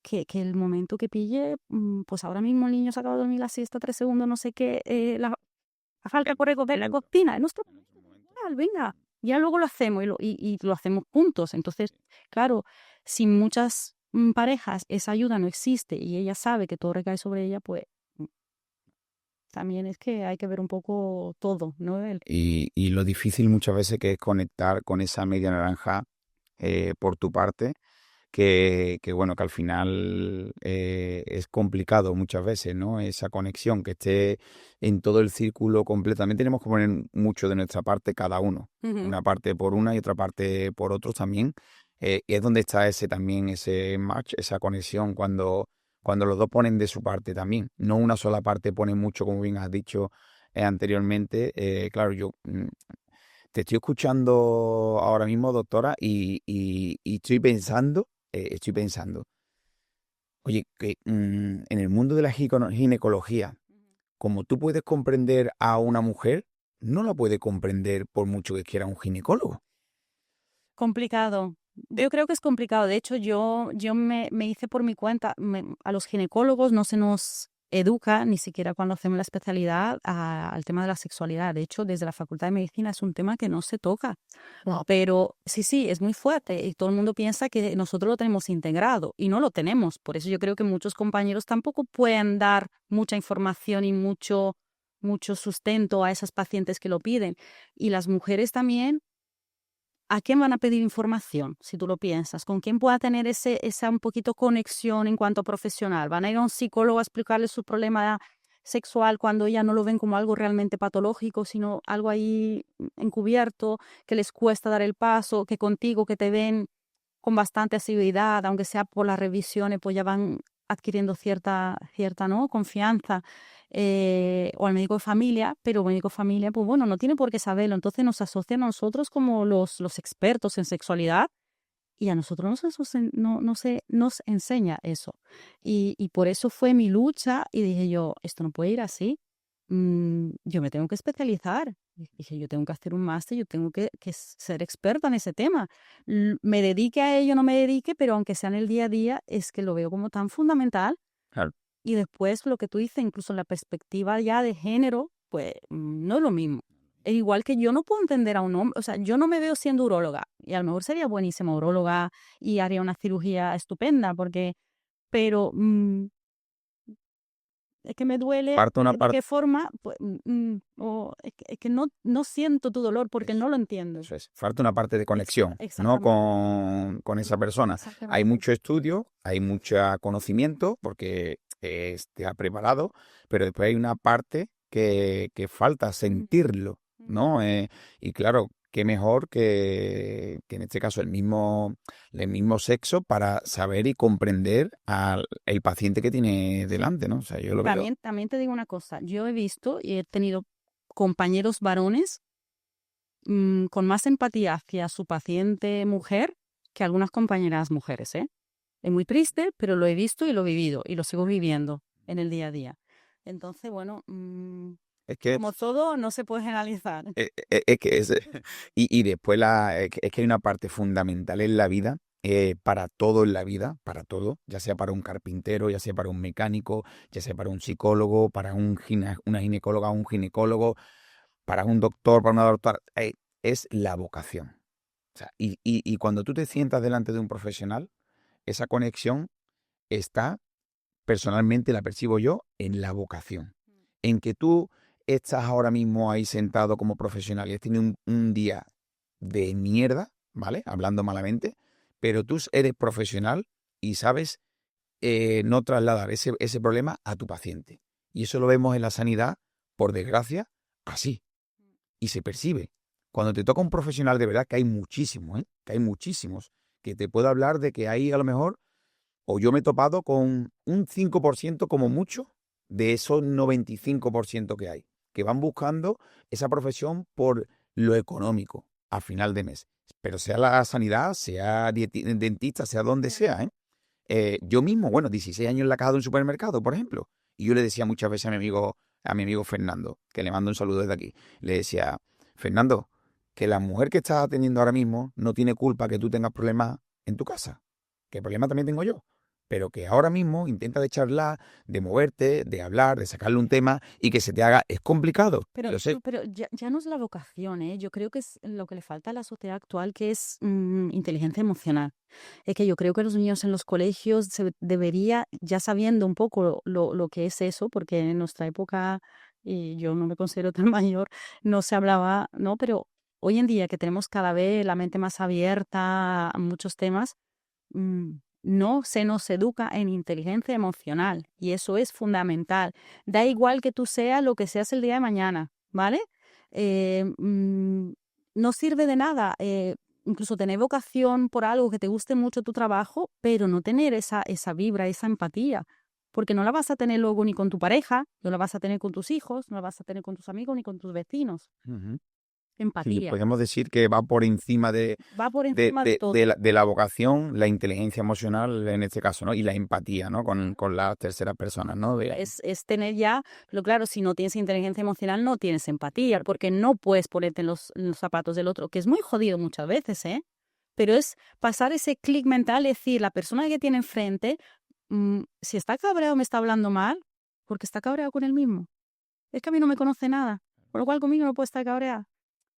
que el momento que pille, pues ahora mismo el niño se acaba de dormir la siesta 3 segundos, no sé qué, la falta corre de la cocina, no está mal, venga, ya luego lo hacemos y lo hacemos juntos. Entonces, claro, si muchas parejas esa ayuda no existe y ella sabe que todo recae sobre ella, pues también es que hay que ver un poco todo, ¿no? Y lo difícil muchas veces que es conectar con esa media naranja por tu parte, que bueno, que al final es complicado muchas veces, ¿no? Esa conexión, que esté en todo el círculo completamente. Tenemos que poner mucho de nuestra parte cada uno. Ujú. Una parte por una y otra parte por otros también. Y es donde está ese match, esa conexión, cuando los dos ponen de su parte también. No una sola parte pone mucho, como bien has dicho anteriormente. Claro, yo te estoy escuchando ahora mismo, doctora, y estoy pensando, oye, que en el mundo de la ginecología, como tú puedes comprender a una mujer, no la puede comprender por mucho que quiera un ginecólogo. Complicado. Yo creo que es complicado. De hecho, yo me hice por mi cuenta. A los ginecólogos no se nos educa, ni siquiera cuando hacemos la especialidad, al tema de la sexualidad. De hecho, desde la Facultad de Medicina es un tema que no se toca. No. Pero sí, es muy fuerte y todo el mundo piensa que nosotros lo tenemos integrado y no lo tenemos. Por eso yo creo que muchos compañeros tampoco pueden dar mucha información y mucho sustento a esas pacientes que lo piden. Y las mujeres también, ¿a quién van a pedir información? Si tú lo piensas, ¿con quién pueda tener esa un poquito conexión en cuanto a profesional? ¿Van a ir a un psicólogo a explicarle su problema sexual cuando ya no lo ven como algo realmente patológico, sino algo ahí encubierto, que les cuesta dar el paso, que contigo, que te ven con bastante asiduidad, aunque sea por las revisiones, pues ya van adquiriendo cierta ¿no? confianza, o al médico de familia, pero el médico de familia, pues bueno, no tiene por qué saberlo, entonces nos asocian a nosotros como los expertos en sexualidad y a nosotros nos enseña eso. Y por eso fue mi lucha y dije yo, esto no puede ir así. Yo me tengo que especializar. Dije, yo tengo que hacer un máster, yo tengo que ser experta en ese tema. Me dedique a ello, no me dedique, pero aunque sea en el día a día, es que lo veo como tan fundamental. Claro. Y después lo que tú dices, incluso en la perspectiva ya de género, pues no es lo mismo. Es igual que yo no puedo entender a un hombre, o sea, yo no me veo siendo uróloga y a lo mejor sería buenísima uróloga y haría una cirugía estupenda, pero es que me duele, Parte una ¿de parte. qué forma? Pues, o es que no siento tu dolor porque no lo entiendo. Eso es. Falta una parte de conexión, ¿no? Exactamente. Con esa persona. Hay Exactamente. mucho estudio, hay mucho conocimiento, porque te ha preparado, pero después hay una parte que falta sentirlo, ¿no? Y claro, qué mejor que en este caso el mismo sexo para saber y comprender al el paciente que tiene delante, ¿no? O sea, yo lo veo. También te digo una cosa, yo he visto y he tenido compañeros varones con más empatía hacia su paciente mujer que algunas compañeras mujeres, ¿eh? Es muy triste, pero lo he visto y lo he vivido y lo sigo viviendo en el día a día. Entonces, bueno, Es que como todo, no se puede generalizar. Es que es, y después es que hay una parte fundamental en la vida, para todo en la vida, para todo, ya sea para un carpintero, ya sea para un mecánico, ya sea para un psicólogo, para una ginecóloga, un ginecólogo, para un doctor, para una doctora, es la vocación. O sea, y cuando tú te sientas delante de un profesional, esa conexión está, personalmente la percibo yo, en la vocación. En que tú estás ahora mismo ahí sentado como profesional y has tenido un día de mierda, ¿vale? Hablando malamente, pero tú eres profesional y sabes no trasladar ese problema a tu paciente. Y eso lo vemos en la sanidad, por desgracia, así. Y se percibe. Cuando te toca un profesional de verdad, que hay muchísimos, ¿eh? Que hay muchísimos, que te puedo hablar de que hay a lo mejor, o yo me he topado con un 5% como mucho de esos 95% que hay, que van buscando esa profesión por lo económico a final de mes. Pero sea la sanidad, sea dentista, sea donde sea, yo mismo, 16 años en la caja de un supermercado, por ejemplo, y yo le decía muchas veces a mi amigo Fernando, que le mando un saludo desde aquí, le decía, Fernando, que la mujer que estás atendiendo ahora mismo no tiene culpa que tú tengas problemas en tu casa, que problema también tengo yo, pero que ahora mismo intenta de charlar, de moverte, de hablar, de sacarle un tema y que se te haga, es complicado, Pero, lo sé. pero ya no es la vocación, ¿eh? Yo creo que es lo que le falta a la sociedad actual, que es inteligencia emocional. Es que yo creo que los niños en los colegios se debería, ya sabiendo un poco lo que es eso, porque en nuestra época, y yo no me considero tan mayor, no se hablaba, ¿no? Pero hoy en día que tenemos cada vez la mente más abierta a muchos temas, no se nos educa en inteligencia emocional y eso es fundamental. Da igual que tú seas lo que seas el día de mañana, ¿vale? No sirve de nada, incluso tener vocación por algo que te guste mucho tu trabajo, pero no tener esa vibra, esa empatía, porque no la vas a tener luego ni con tu pareja, no la vas a tener con tus hijos, no la vas a tener con tus amigos ni con tus vecinos. Uh-huh. Sí, Empatía. podemos decir que va por encima Va por encima de todo. de la vocación, la inteligencia emocional en este caso, ¿no? Y la empatía, ¿no? Con las terceras personas, ¿no? Es tener ya, pero claro, si no tienes inteligencia emocional, no tienes empatía, porque no puedes ponerte en los zapatos del otro, que es muy jodido muchas veces, ¿eh? Pero es pasar ese clic mental, decir, la persona que tiene enfrente, si está cabreado, me está hablando mal, porque está cabreado con él mismo. Es que a mí no me conoce nada, por lo cual conmigo no puede estar cabreado.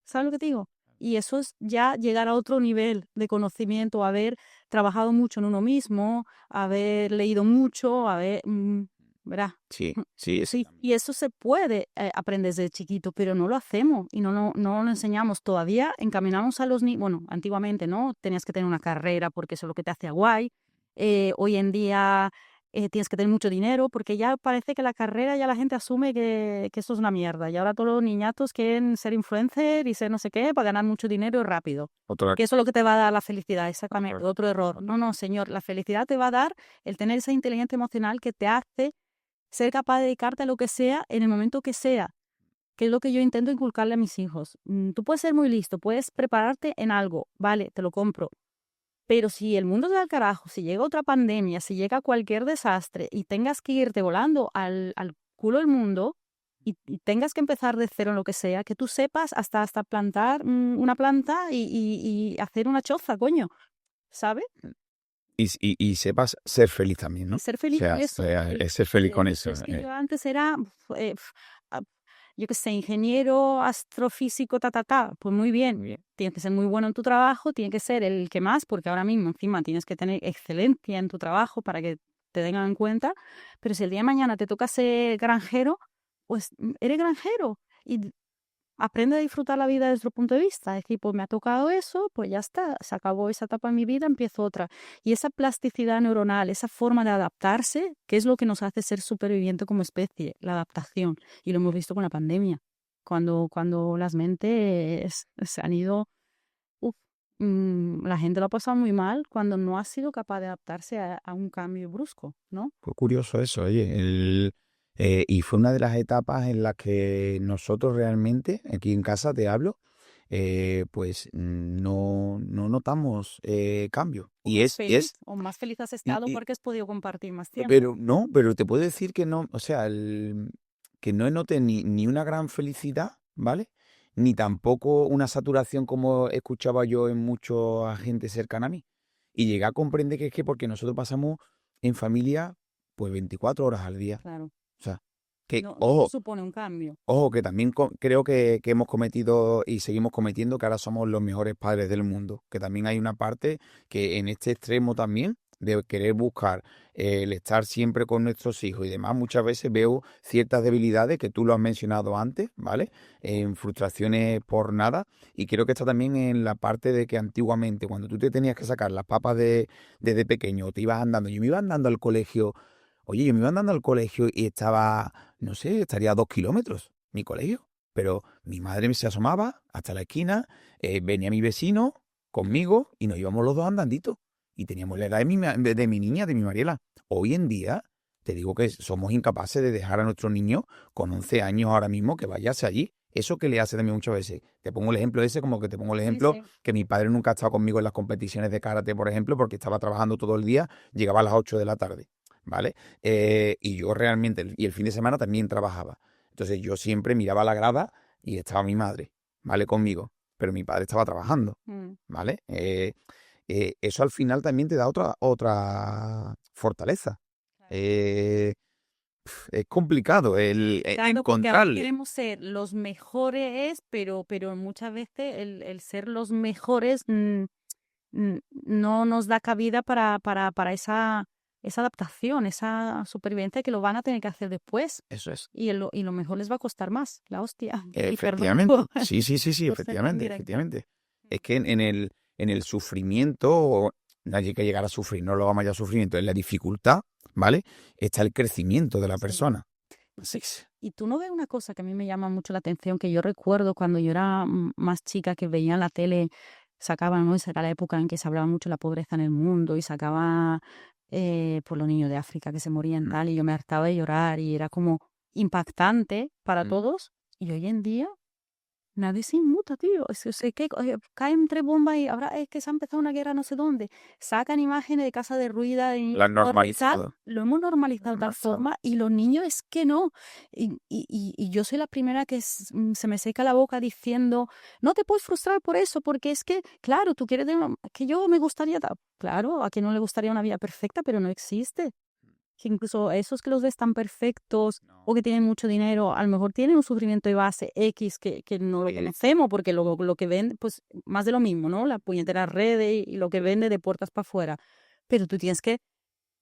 ¿Sabes lo que te digo? Y eso es ya llegar a otro nivel de conocimiento, haber trabajado mucho en uno mismo, haber leído mucho, ¿verdad? Sí, sí, Sí, y eso se puede aprender desde chiquito, pero no lo hacemos y no lo enseñamos todavía. Encaminamos a los niños, bueno, antiguamente, ¿no? Tenías que tener una carrera porque eso es lo que te hacía guay. Hoy en día tienes que tener mucho dinero porque ya parece que la carrera ya la gente asume que eso es una mierda. Y ahora todos los niñatos quieren ser influencer y ser no sé qué para ganar mucho dinero y rápido. otra, Que eso es lo que te va a dar la felicidad, exactamente. Correcto. Otro error. No, señor, la felicidad te va a dar el tener esa inteligencia emocional que te hace ser capaz de dedicarte a lo que sea en el momento que sea, que es lo que yo intento inculcarle a mis hijos. Tú puedes ser muy listo, puedes prepararte en algo, vale, te lo compro. Pero si el mundo se da al carajo, si llega otra pandemia, si llega cualquier desastre y tengas que irte volando al culo del mundo y tengas que empezar de cero en lo que sea, que tú sepas hasta plantar una planta y hacer una choza, coño, ¿sabes? Y sepas ser feliz también, ¿no? Y ser O feliz con sea, eso. es ser feliz con Eso eso. es que yo antes era, ah, yo qué sé, ingeniero, astrofísico, Pues muy bien, tienes que ser muy bueno en tu trabajo, tienes que ser el que más, porque ahora mismo encima tienes que tener excelencia en tu trabajo para que te tengan en cuenta. Pero si el día de mañana te toca ser granjero, pues eres granjero. Y aprende a disfrutar la vida desde otro punto de vista. Es decir, pues me ha tocado eso, pues ya está, se acabó esa etapa en mi vida, empiezo otra. Y esa plasticidad neuronal, esa forma de adaptarse, que es lo que nos hace ser superviviente como especie, la adaptación. Y lo hemos visto con la pandemia, cuando las mentes se han ido, uf, la gente lo ha pasado muy mal cuando no ha sido capaz de adaptarse a un cambio brusco, ¿no? Fue curioso eso, oye. Y fue una de las etapas en las que nosotros realmente, aquí en casa te hablo, pues no notamos cambio. O Y más es, feliz, es, o más feliz has y, estado y- porque has podido compartir más tiempo. pero no, pero te puedo decir que no, o sea, que no noté ni una gran felicidad, ¿vale? Ni tampoco una saturación como escuchaba yo en mucha gente cercana a mí. Y llegué a comprender que es que porque nosotros pasamos en familia pues 24 horas al día. Claro. O sea, que, No, eso ojo, supone un cambio. ojo, que también creo que hemos cometido y seguimos cometiendo que ahora somos los mejores padres del mundo. Que también hay una parte que en este extremo también de querer buscar el estar siempre con nuestros hijos y demás, muchas veces veo ciertas debilidades que tú lo has mencionado antes, ¿vale? En frustraciones por nada. Y creo que está también en la parte de que antiguamente, cuando tú te tenías que sacar las papas desde pequeño, te ibas andando, yo me iba andando al colegio. Oye, yo me iba andando al colegio y estaba, no sé, estaría a 2 kilómetros mi colegio. Pero mi madre se asomaba hasta la esquina, venía mi vecino conmigo y nos íbamos los dos andandito. Y teníamos la edad de mi niña, de mi Mariela. Hoy en día, te digo que somos incapaces de dejar a nuestro niño con 11 años ahora mismo que vayase allí. Eso que le hace también muchas veces. Te pongo el ejemplo ese, como que te pongo el Sí, ejemplo sí. que mi padre nunca ha estado conmigo en las competiciones de karate, por ejemplo, porque estaba trabajando todo el día, llegaba a las 8 de la tarde. ¿Vale? Y yo realmente, y el fin de semana también trabajaba. Entonces yo siempre miraba la grada y estaba mi madre, ¿vale? Conmigo. Pero mi padre estaba trabajando, Mm, ¿vale? Eso al final también te da otra fortaleza. claro. Eh, es complicado el Claro, porque ahora encontrarle. queremos ser los mejores, pero muchas veces el ser los mejores no nos da cabida para esa adaptación, esa supervivencia que lo van a tener que hacer después. Eso es. Y lo mejor les va a costar más, la hostia. Y perdón Efectivamente. Sí, sí, sí, sí, por ser tan efectivamente, directa. efectivamente. Es que en el sufrimiento, nadie hay que llegar a sufrir, no lo vamos a sufrimiento, en la dificultad, ¿vale? Está el crecimiento de la Sí. persona. Así es. Y tú no ves una cosa que a mí me llama mucho la atención, que yo recuerdo cuando yo era más chica, que veía en la tele, sacaban, ¿no? Esa era la época en que se hablaba mucho de la pobreza en el mundo y sacaba por los niños de África que se morían Mm, tal, y yo me hartaba de llorar y era como impactante para mm. todos. Y hoy en día nadie se inmuta, tío. Que caen 3 bombas y ahora es que se ha empezado una guerra no sé dónde. Sacan imágenes de casa derruida y Lo han normalizado. lo hemos normalizado de tal forma y los niños es que no. Y yo soy la primera que se me seca la boca diciendo, no te puedes frustrar por eso, porque es que, claro, tú quieres que yo me gustaría, claro, a quien no le gustaría una vida perfecta, pero no existe. Que incluso esos que los ves tan perfectos o que tienen mucho dinero, a lo mejor tienen un sufrimiento de base X que no lo Oye, conocemos, porque lo que vende, pues más de lo mismo, ¿no? La puñetera red y lo que vende de puertas para afuera. Pero tú tienes que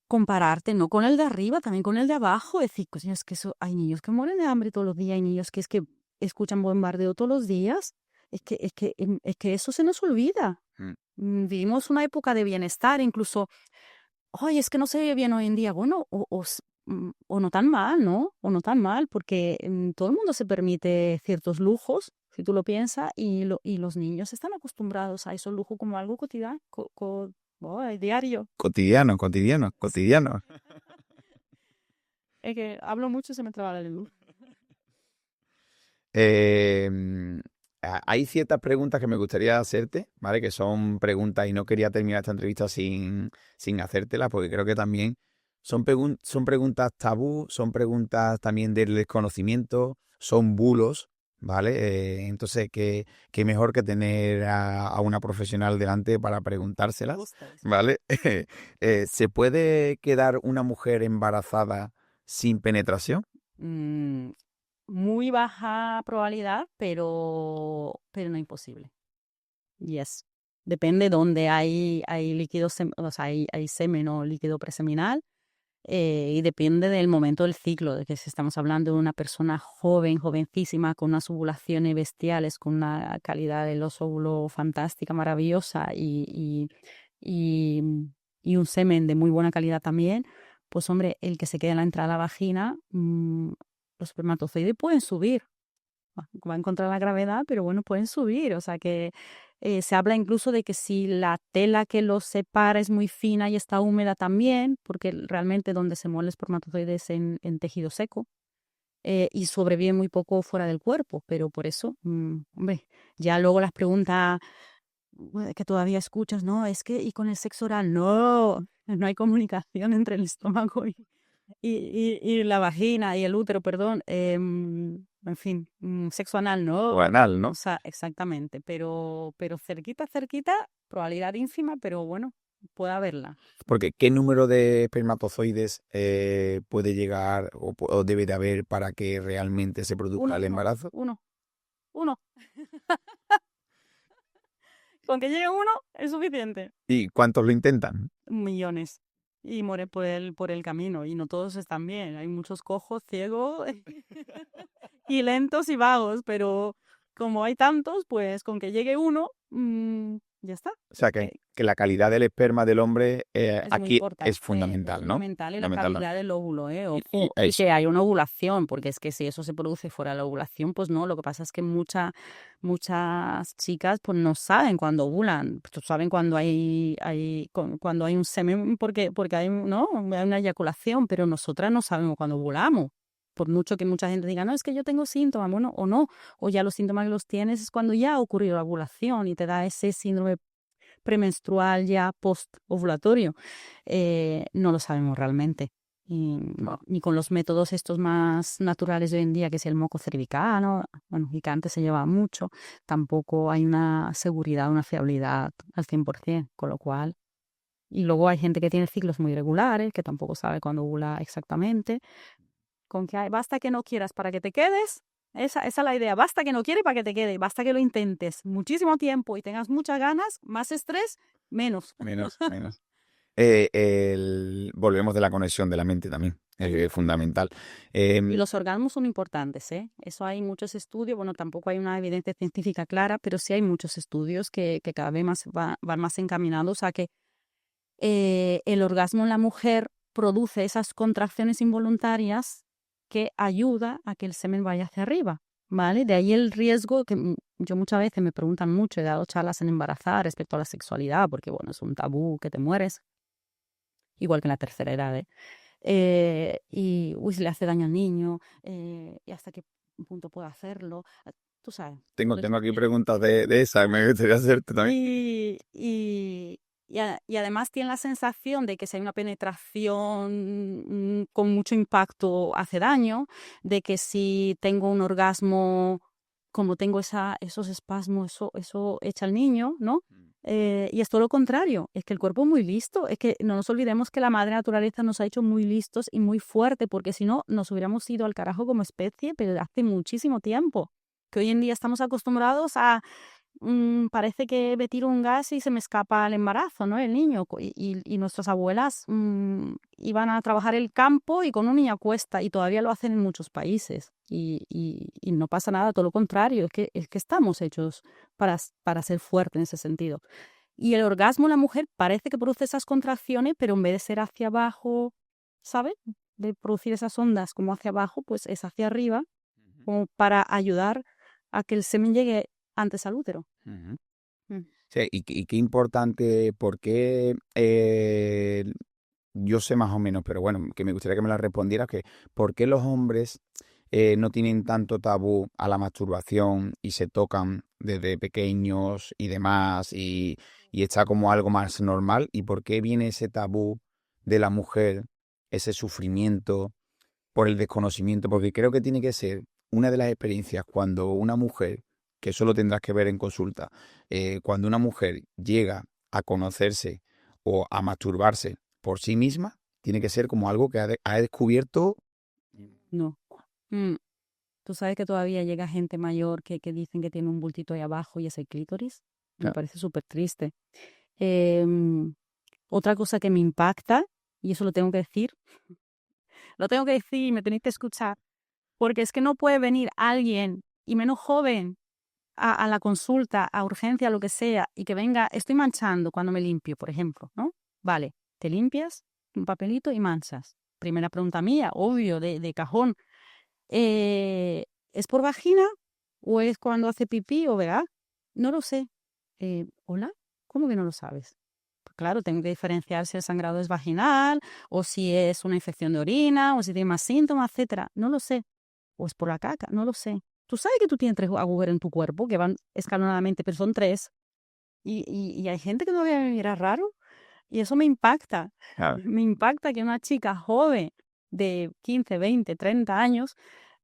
compararte, no con el de arriba, también con el de abajo. Decir, coño, es que hay niños que mueren de hambre todos los días, hay niños que es que escuchan bombardeo todos los días. Es que eso se nos olvida. mm, Vivimos una época de bienestar, incluso ay, es que no se ve bien hoy en día. Bueno, o no tan mal, ¿no? O no tan mal, porque todo el mundo se permite ciertos lujos, si tú lo piensas, y los niños están acostumbrados a esos lujos como algo cotidiano, ay, diario. cotidiano, cotidiano, cotidiano. Es que hablo mucho y se me traba la luz. Hay ciertas preguntas que me gustaría hacerte, ¿vale? Que son preguntas y no quería terminar esta entrevista sin hacértelas, porque creo que también son preguntas tabú, son preguntas también del desconocimiento, son bulos, ¿vale? Entonces, qué mejor que tener a una profesional delante para Me preguntárselas, gusta eso. ¿vale? ¿Se puede quedar una mujer embarazada sin penetración? Mm, muy baja probabilidad, pero no imposible. Yes. Depende dónde hay líquido, o sea, hay semen o líquido preseminal, y depende del momento del ciclo, de que si estamos hablando de una persona joven, jovencísima, con unas ovulaciones bestiales, con una calidad de los óvulos fantástica, maravillosa y, y un semen de muy buena calidad también, pues hombre, el que se quede en la entrada de la vagina, los espermatozoides pueden subir. Va a encontrar la gravedad, pero bueno, pueden subir. O sea que se habla incluso de que si la tela que los separa es muy fina y está húmeda también, porque realmente donde se mueve el espermatozoide es en tejido seco, y sobrevive muy poco fuera del cuerpo. Pero por eso, hombre, ya luego las preguntas que todavía escuchas, no, es que, ¿y con el sexo oral? No, no hay comunicación entre el estómago y la vagina y el útero, perdón, en fin, sexo anal, O no, anal, ¿no? o sea, exactamente, pero cerquita, cerquita, probabilidad ínfima, pero bueno, puede haberla. Porque ¿qué número de espermatozoides puede llegar o debe de haber para que realmente se produzca Uno, el uno, embarazo? uno, uno. Con que llegue uno es suficiente. ¿Y cuántos lo intentan? Millones. Y muere por el camino. Y no todos están bien. Hay muchos cojos, ciegos y lentos y vagos. Pero como hay tantos, pues con que llegue uno, ya está. O sea, que la calidad del esperma del hombre Es muy aquí importante, es fundamental, ¿no? fundamental, y la Fundamental, ¿no? calidad del óvulo, Y ojo, y eso. que hay una ovulación, porque es que si eso se produce fuera de la ovulación, pues no, lo que pasa es que muchas chicas pues no saben cuándo ovulan, pues saben cuando cuando hay un semen, porque hay, ¿no? Hay una eyaculación, pero nosotras no sabemos cuándo ovulamos. Por mucho que mucha gente diga, no, es que yo tengo síntomas, bueno, o no, o ya los síntomas que los tienes es cuando ya ha ocurrido la ovulación y te da ese síndrome premenstrual ya post-ovulatorio, no lo sabemos realmente. No. Ni con los métodos estos más naturales de hoy en día, que es el moco cervical, bueno, y que antes se llevaba mucho, tampoco hay una seguridad, una fiabilidad al 100%, con lo cual. Y luego hay gente que tiene ciclos muy irregulares, que tampoco sabe cuándo ovula exactamente. Con que basta que no quieras para que te quedes. Esa es la idea. Basta que no quieres para que te quede. Basta que lo intentes muchísimo tiempo y tengas muchas ganas, más estrés, menos. Menos, menos. Volvemos de la conexión de la mente también, es fundamental. Y los orgasmos son importantes, ¿eh? Eso hay muchos estudios, bueno, tampoco hay una evidencia científica clara, pero sí hay muchos estudios que cada vez más van más encaminados a que el orgasmo en la mujer produce esas contracciones involuntarias que ayuda a que el semen vaya hacia arriba, ¿vale? De ahí el riesgo que yo muchas veces me preguntan mucho, he dado charlas en embarazada respecto a la sexualidad, porque bueno, es un tabú que te mueres, igual que en la tercera edad, ¿eh? Y uy, si le hace daño al niño, y hasta qué punto puede hacerlo. tú sabes. Tengo aquí preguntas de esas, me gustaría hacerte también. Y además tiene la sensación de que si hay una penetración con mucho impacto hace daño, de que si tengo un orgasmo, como tengo esos espasmos, eso echa al niño, ¿no? Y es todo lo contrario, es que el cuerpo es muy listo, es que no nos olvidemos que la madre naturaleza nos ha hecho muy listos y muy fuertes, porque si no, nos hubiéramos ido al carajo como especie, pero hace muchísimo tiempo, que hoy en día estamos acostumbrados a parece que me tiro un gas y se me escapa el embarazo, ¿no? El niño. Y nuestras abuelas iban a trabajar el campo y con un niño a cuesta, y todavía lo hacen en muchos países. Y no pasa nada, todo lo contrario, es que estamos hechos para ser fuertes en ese sentido. Y el orgasmo en la mujer parece que produce esas contracciones, pero en vez de ser hacia abajo, ¿sabes? De producir esas ondas como hacia abajo, pues es hacia arriba, como para ayudar a que el semen llegue antes al útero. Ujú. Mm. Sí, y qué importante, porque yo sé más o menos, pero bueno, que me gustaría que me la respondieras, que por qué los hombres no tienen tanto tabú a la masturbación y se tocan desde pequeños y demás, y está como algo más normal, y por qué viene ese tabú de la mujer, ese sufrimiento por el desconocimiento, porque creo que tiene que ser una de las experiencias cuando una mujer, que eso lo tendrás que ver en consulta, cuando una mujer llega a conocerse o a masturbarse por sí misma, tiene que ser como algo que ha descubierto. No. Mm. Tú sabes que todavía llega gente mayor que dicen que tiene un bultito ahí abajo y es el clítoris. Me Claro. parece súper triste. Otra cosa que me impacta, y eso lo tengo que decir y me tenéis que escuchar, porque es que no puede venir alguien, y menos joven, a la consulta, a urgencia, lo que sea, y que venga, estoy manchando cuando me limpio, por ejemplo, ¿no? Vale, te limpias, un papelito y manchas. Primera pregunta mía, obvio, de cajón. ¿Es por vagina o es cuando hace pipí o vega? No lo sé. ¿Hola? ¿Cómo que no lo sabes? Pues claro, tengo que diferenciar si el sangrado es vaginal o si es una infección de orina o si tiene más síntomas, etcétera. No lo sé. O es por la caca, no lo sé. Tú sabes que tú tienes 3 agujeros en tu cuerpo que van escalonadamente, pero son 3. Y hay gente que todavía me mira raro y eso me impacta. Claro. Me impacta que una chica joven de 15, 20, 30 años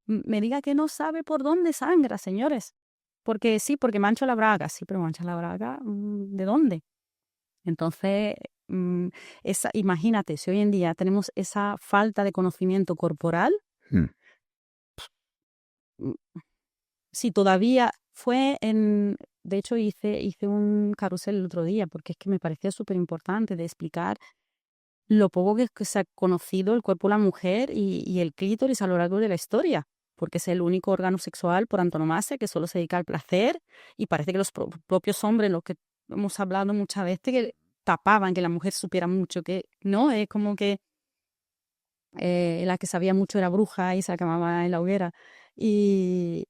me diga que no sabe por dónde sangra, señores. Porque sí, porque mancho la braga. Sí, pero mancha la braga, ¿de dónde? Entonces, imagínate, si hoy en día tenemos esa falta de conocimiento corporal, Mm. mm, si todavía de hecho hice un carrusel el otro día, porque es que me parecía súper importante de explicar lo poco que se ha conocido el cuerpo de la mujer y el clítoris a lo largo de la historia, porque es el único órgano sexual por antonomasia que solo se dedica al placer, y parece que los propios hombres, lo que hemos hablado muchas veces, que tapaban que la mujer supiera mucho, que no, es como que la que sabía mucho era bruja y se la quemaba en la hoguera. Y,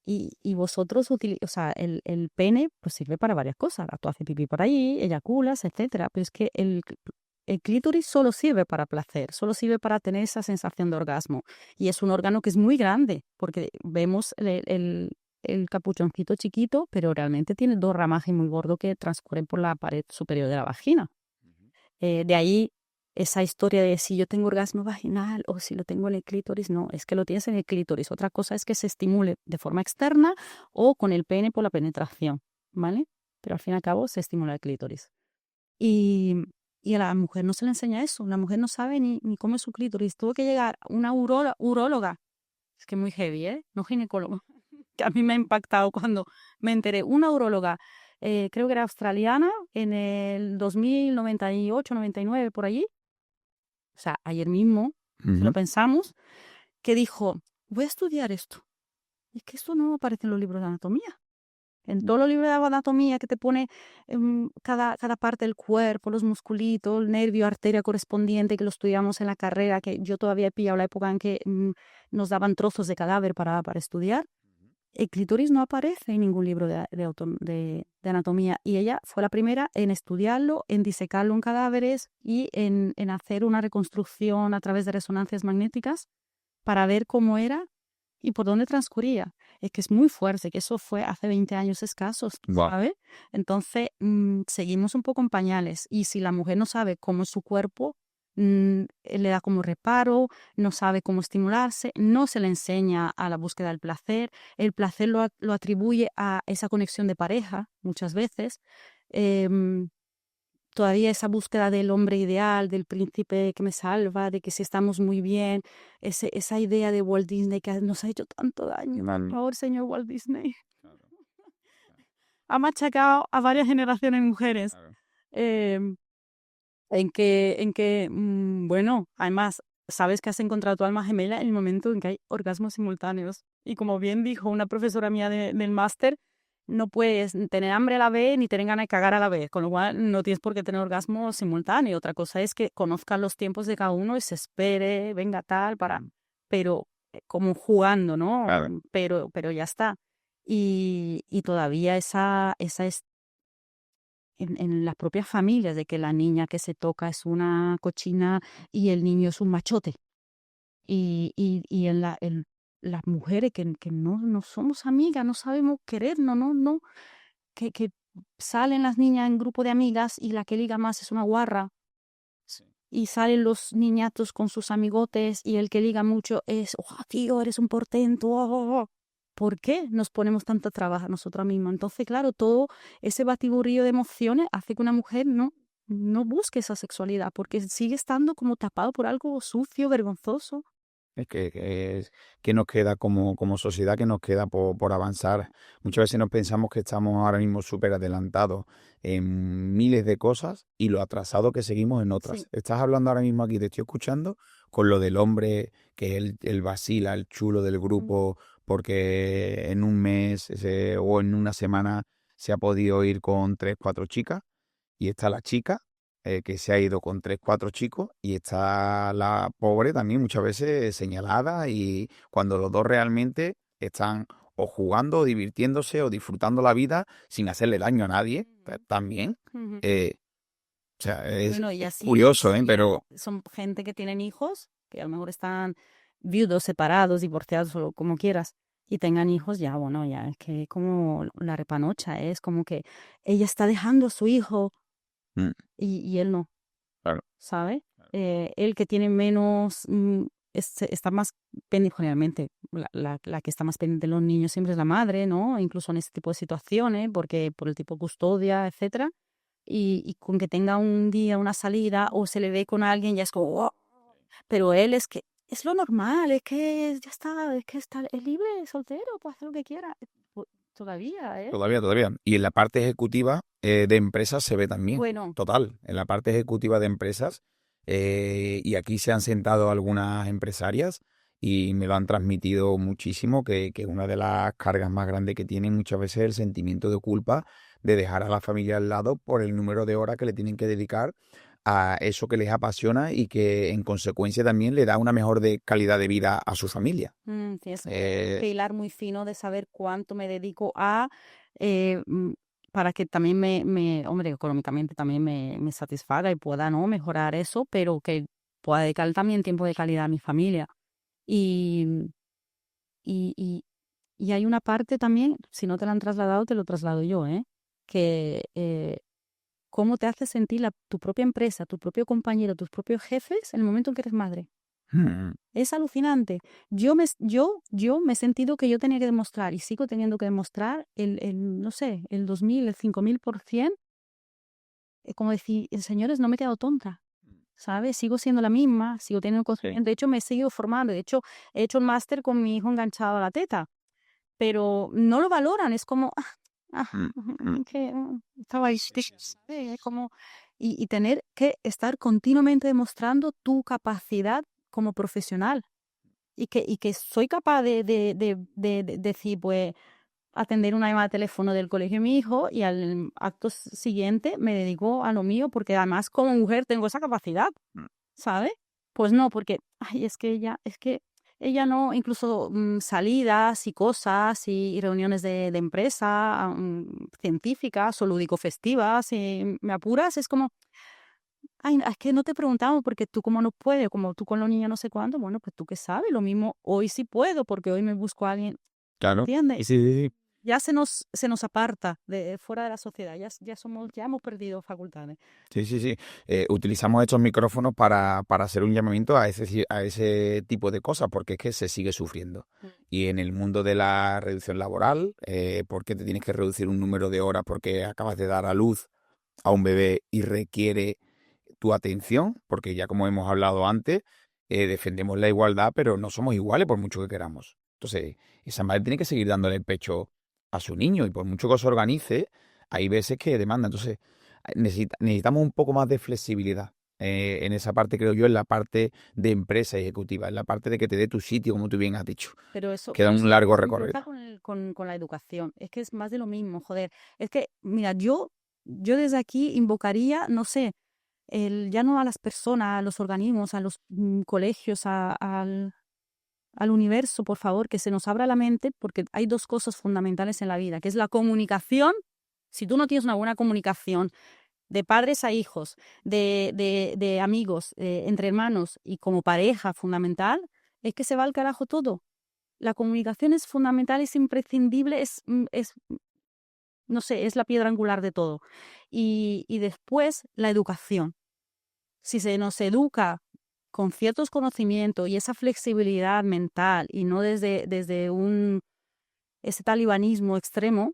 y vosotros o sea, el pene pues sirve para varias cosas. Tú haces pipí por ahí, eyaculas, etcétera. Pero es que el clítoris solo sirve para placer, solo sirve para tener esa sensación de orgasmo. Y es un órgano que es muy grande, porque vemos el capuchoncito chiquito, pero realmente tiene 2 ramajes muy gordos que transcurren por la pared superior de la vagina. De ahí esa historia de si yo tengo orgasmo vaginal o si lo tengo en el clítoris, no, es que lo tienes en el clítoris. Otra cosa es que se estimule de forma externa o con el pene por la penetración, ¿vale? Pero al fin y al cabo se estimula el clítoris. Y, y a la mujer no se le enseña eso, la mujer no sabe ni cómo es su clítoris. Tuvo que llegar una uróloga, es que muy heavy, ¿eh? No ginecólogo, que a mí me ha impactado cuando me enteré. Una uróloga, creo que era australiana, en el 2098, 99, por allí, o sea, ayer mismo, si lo Ujú. pensamos, que dijo, voy a estudiar esto. Y es que esto no aparece en los libros de anatomía. En todos los libros de anatomía que te pone cada parte del cuerpo, los musculitos, el nervio, arteria correspondiente, que lo estudiamos en la carrera, que yo todavía he pillado la época en que nos daban trozos de cadáver para estudiar. El clítoris no aparece en ningún libro de anatomía, y ella fue la primera en estudiarlo, en disecarlo en cadáveres y en hacer una reconstrucción a través de resonancias magnéticas para ver cómo era ¿Y por dónde transcurría? Es que es muy fuerte, que eso fue hace 20 años escasos, Guau. ¿sabes? Entonces, seguimos un poco en pañales. Y si la mujer no sabe cómo es su cuerpo, le da como reparo, no sabe cómo estimularse, no se le enseña a la búsqueda del placer. El placer lo atribuye a esa conexión de pareja, muchas veces. Em, Todavía esa búsqueda del hombre ideal, del príncipe que me salva, de que si estamos muy bien, esa idea de Walt Disney que nos ha hecho tanto daño. Por Mal. favor, señor Walt Disney. Ha machacado a varias generaciones de mujeres. Claro. em, bueno, además, sabes que has encontrado tu alma gemela en el momento en que hay orgasmos simultáneos. Y como bien dijo una profesora mía del máster, no puedes tener hambre a la vez ni tener ganas de cagar a la vez, con lo cual no tienes por qué tener orgasmo simultáneo. Otra cosa es que conozcas los tiempos de cada uno y se espere, venga tal, pero como jugando, ¿no? Claro. Pero ya está. Y todavía esa es en las propias familias, de que la niña que se toca es una cochina y el niño es un machote. Y en las mujeres que no somos amigas, no sabemos querernos, no, que salen las niñas en grupo de amigas y la que liga más es una guarra. Sí. Y salen los niñatos con sus amigotes y el que liga mucho es, oh, tío, eres un portento. ¿Por qué nos ponemos tanta traba a nosotras mismas? Entonces, claro, todo ese batiburrillo de emociones hace que una mujer no busque esa sexualidad porque sigue estando como tapado por algo sucio, vergonzoso. Es que nos queda como sociedad, que nos queda por avanzar. Muchas veces nos pensamos que estamos ahora mismo súper adelantados en miles de cosas y lo atrasados que seguimos en otras. Sí. Estás hablando ahora mismo aquí, te estoy escuchando, con lo del hombre que es el vacila, el chulo del grupo, porque en un mes o en una semana se ha podido ir con 3, 4 chicas, y está la chica que se ha ido con 3, 4 chicos, y está la pobre también muchas veces señalada, y cuando los dos realmente están o jugando, o divirtiéndose, o disfrutando la vida sin hacerle daño a nadie, pues, también. Ujú. O sea, es Bueno, y así curioso, ya pero son gente que tienen hijos, que a lo mejor están viudos, separados, divorciados o como quieras, y tengan hijos, ya, bueno, ya es que como la repanocha, es como que ella está dejando a su hijo mm, y él no, claro, ¿sabe? Él que tiene menos, está más pendiente, generalmente, la que está más pendiente de los niños siempre es la madre, ¿no? Incluso en este tipo de situaciones, porque por el tipo de custodia, etcétera. Y con que tenga un día una salida o se le ve con alguien, ya es como, "Wow". Pero él es que es lo normal, es que ya está, es que es libre, es soltero, puede hacer lo que quiera. Todavía, ¿eh? todavía. Y en la parte ejecutiva de empresas se ve también, Bueno, total. En la parte ejecutiva de empresas, y aquí se han sentado algunas empresarias y me lo han transmitido muchísimo, que una de las cargas más grandes que tienen muchas veces es el sentimiento de culpa de dejar a la familia al lado por el número de horas que le tienen que dedicar a eso que les apasiona, y que en consecuencia también le da una mejor calidad de vida a su familia. tienes Eh, que hilar muy fino de saber cuánto me dedico a, para que también hombre, económicamente también me satisfaga y pueda, ¿no? Mejorar eso, pero que pueda dedicar también tiempo de calidad a mi familia. Y, y, y, y hay una parte también, si no te la han trasladado, te lo traslado yo, ¿eh? Que cómo te hace sentir tu propia empresa, tu propio compañero, tus propios jefes en el momento en que eres madre. hmm, Es alucinante. Yo me he sentido que yo tenía que demostrar y sigo teniendo que demostrar no sé, el 2000, el 5000%. Como decir, señores, no me he quedado tonta, ¿sabes? Sigo siendo la misma, sigo teniendo sí. conocimiento. De hecho, me he seguido formando. De hecho, he hecho el máster con mi hijo enganchado a la teta, pero no lo valoran. Es como, Mm, mm. que estaba ahí, ¿sabes? Es como, y tener que estar continuamente demostrando tu capacidad como profesional. Y que soy capaz de decir, pues, atender una llamada de teléfono del colegio de mi hijo y al acto siguiente me dedico a lo mío, porque además como mujer tengo esa capacidad, Mm. ¿sabes? Pues no, porque, ay, es que ella no, incluso salidas y cosas y reuniones de empresa, científicas o lúdico-festivas, si me apuras, es como, Ay, es que no te preguntamos porque tú como no puedes, como tú con los niños no sé cuánto, bueno, pues tú qué sabes, lo mismo hoy sí puedo porque hoy me busco a alguien, Claro. ¿entiendes? Y sí, Ya se nos aparta de fuera de la sociedad, ya hemos perdido facultades. sí. Utilizamos estos micrófonos para hacer un llamamiento a ese tipo de cosas, porque es que se sigue sufriendo. Mm. Y en el mundo de la reducción laboral, porque te tienes que reducir un número de horas porque acabas de dar a luz a un bebé y requiere tu atención, porque ya como hemos hablado antes, defendemos la igualdad, pero no somos iguales por mucho que queramos. Entonces, esa madre tiene que seguir dándole el pecho a su niño y por mucho que se organice, hay veces que demanda. Entonces, necesitamos un poco más de flexibilidad. En esa parte, creo yo, en la parte de empresa ejecutiva, en la parte de que te dé tu sitio, como tú bien has dicho. Pero eso Queda un largo recorrido. empieza con la educación. Es que es más de lo mismo, joder. Es que, mira, yo desde aquí invocaría, no sé, ya no a las personas, a los organismos, a los colegios, al universo, por favor, que se nos abra la mente, porque hay dos cosas fundamentales en la vida, que es la comunicación. Si tú no tienes una buena comunicación de padres a hijos, de amigos, entre hermanos y como pareja fundamental, es que se va al carajo todo. La comunicación es fundamental, es imprescindible, no sé, es la piedra angular de todo. Y después la educación. Si se nos educa con ciertos conocimientos y esa flexibilidad mental y no desde ese talibanismo extremo,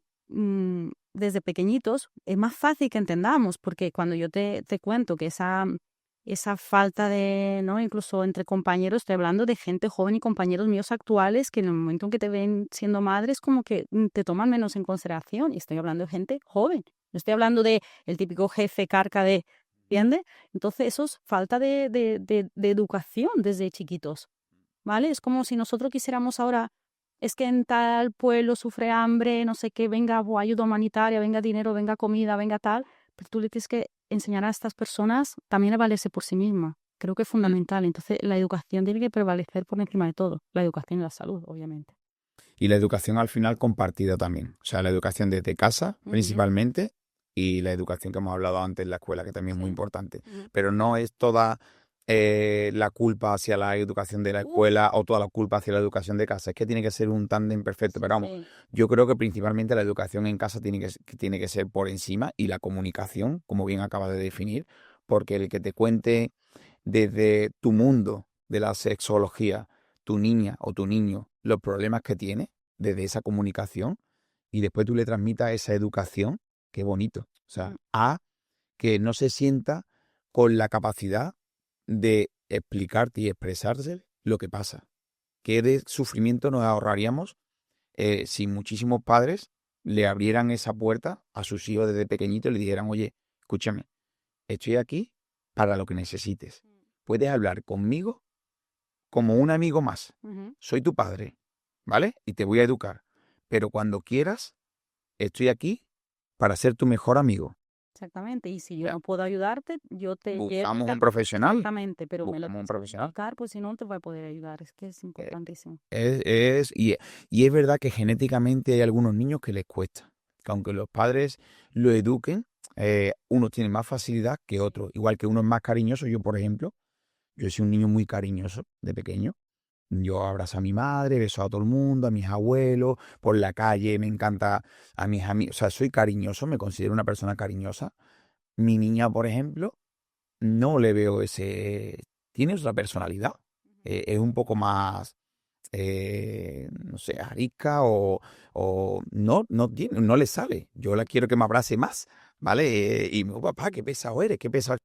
desde pequeñitos, es más fácil que entendamos, porque cuando yo te cuento que esa falta de, ¿no? Incluso entre compañeros, estoy hablando de gente joven y compañeros míos actuales que en el momento en que te ven siendo madres, como que te toman menos en consideración. Y estoy hablando de gente joven. No estoy hablando de el típico jefe carca de, ¿entiendes? Entonces, eso es falta de educación desde chiquitos, ¿vale? Es como si nosotros quisiéramos ahora, es que en tal pueblo sufre hambre, no sé qué, venga ayuda humanitaria, venga dinero, venga comida, venga tal, pero tú le tienes que enseñar a estas personas también a valerse por sí mismas. Creo que es fundamental. Entonces, la educación tiene que prevalecer por encima de todo. La educación y la salud, obviamente. Y la educación al final compartida también. O sea, la educación desde casa, principalmente, y la educación que hemos hablado antes en la escuela, que también es muy importante. Pero no es toda la culpa hacia la educación de la escuela o toda la culpa hacia la educación de casa. Es que tiene que ser un tándem perfecto. Pero vamos, yo creo que principalmente la educación en casa tiene que ser por encima y la comunicación, como bien acabas de definir, porque el que te cuente desde tu mundo de la sexología, tu niña o tu niño, los problemas que tiene desde esa comunicación y después tú le transmitas esa educación, qué bonito. O sea, a que no se sienta con la capacidad de explicarte y expresarse lo que pasa. ¿Qué de sufrimiento nos ahorraríamos si muchísimos padres le abrieran esa puerta a sus hijos desde pequeñitos y le dijeran, oye, escúchame, estoy aquí para lo que necesites. Puedes hablar conmigo como un amigo más. Soy tu padre, ¿vale? Y te voy a educar. Pero cuando quieras, estoy aquí para ser tu mejor amigo. Exactamente. Y si yo no puedo ayudarte, yo te llevo. Buscamos un profesional. Exactamente, pero me lo Buscamos un tienes que profesional. explicar, pues si no, no te voy a poder ayudar. Es que es importantísimo. Y es verdad que genéticamente hay algunos niños que les cuesta. Que aunque los padres lo eduquen, unos tienen más facilidad que otros. Igual que uno es más cariñoso. Yo, por ejemplo, yo soy un niño muy cariñoso de pequeño. Yo abrazo a mi madre, beso a todo el mundo, a mis abuelos, por la calle, me encanta a mis amigos. O sea, soy cariñoso, me considero una persona cariñosa. Mi niña, por ejemplo, no le veo ese... Tiene otra personalidad. Es un poco más, no sé, arisca o no le sale. Yo la quiero que me abrace más, ¿vale? Y me digo, papá, qué pesado eres, qué pesado.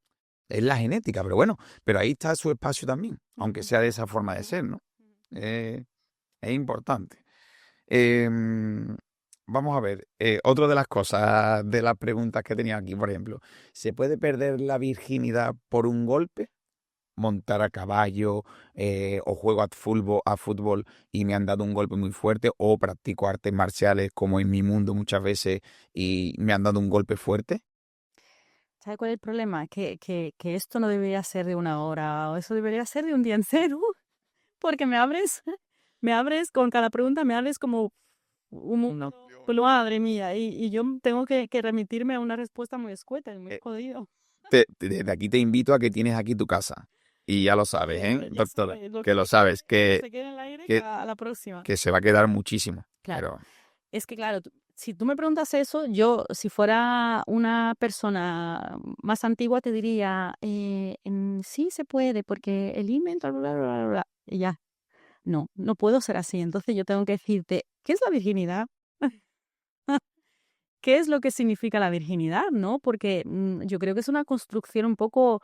Es la genética, pero bueno, pero ahí está su espacio también, aunque sea de esa forma de ser, ¿no? Es importante. Vamos a ver, otra de las cosas, de las preguntas que tenía aquí, por ejemplo, ¿se puede perder la virginidad por un golpe? Montar a caballo o juego a fútbol y me han dado un golpe muy fuerte o practico artes marciales como en mi mundo muchas veces y me han dado un golpe fuerte. ¿Sabes cuál es el problema? Que esto no debería ser de una hora, o eso debería ser de un día entero, porque me abres con cada pregunta, me abres como un mundo, pues, madre mía, y yo tengo que remitirme a una respuesta muy escueta, es muy jodido. desde aquí te invito a que tienes aquí tu casa. Y ya lo sabes, Ya doctora, sabes, lo que lo sabes, que se quede en el aire que, a la próxima. que se va a quedar muchísimo. Claro. Pero Es que, claro, si tú me preguntas eso, yo, si fuera una persona más antigua, te diría, sí se puede, porque el himen, bla, bla, bla, bla, bla", y ya. No, no puedo ser así. Entonces yo tengo que decirte, ¿qué es la virginidad? ¿Qué es lo que significa la virginidad, no? Porque yo creo que es una construcción un poco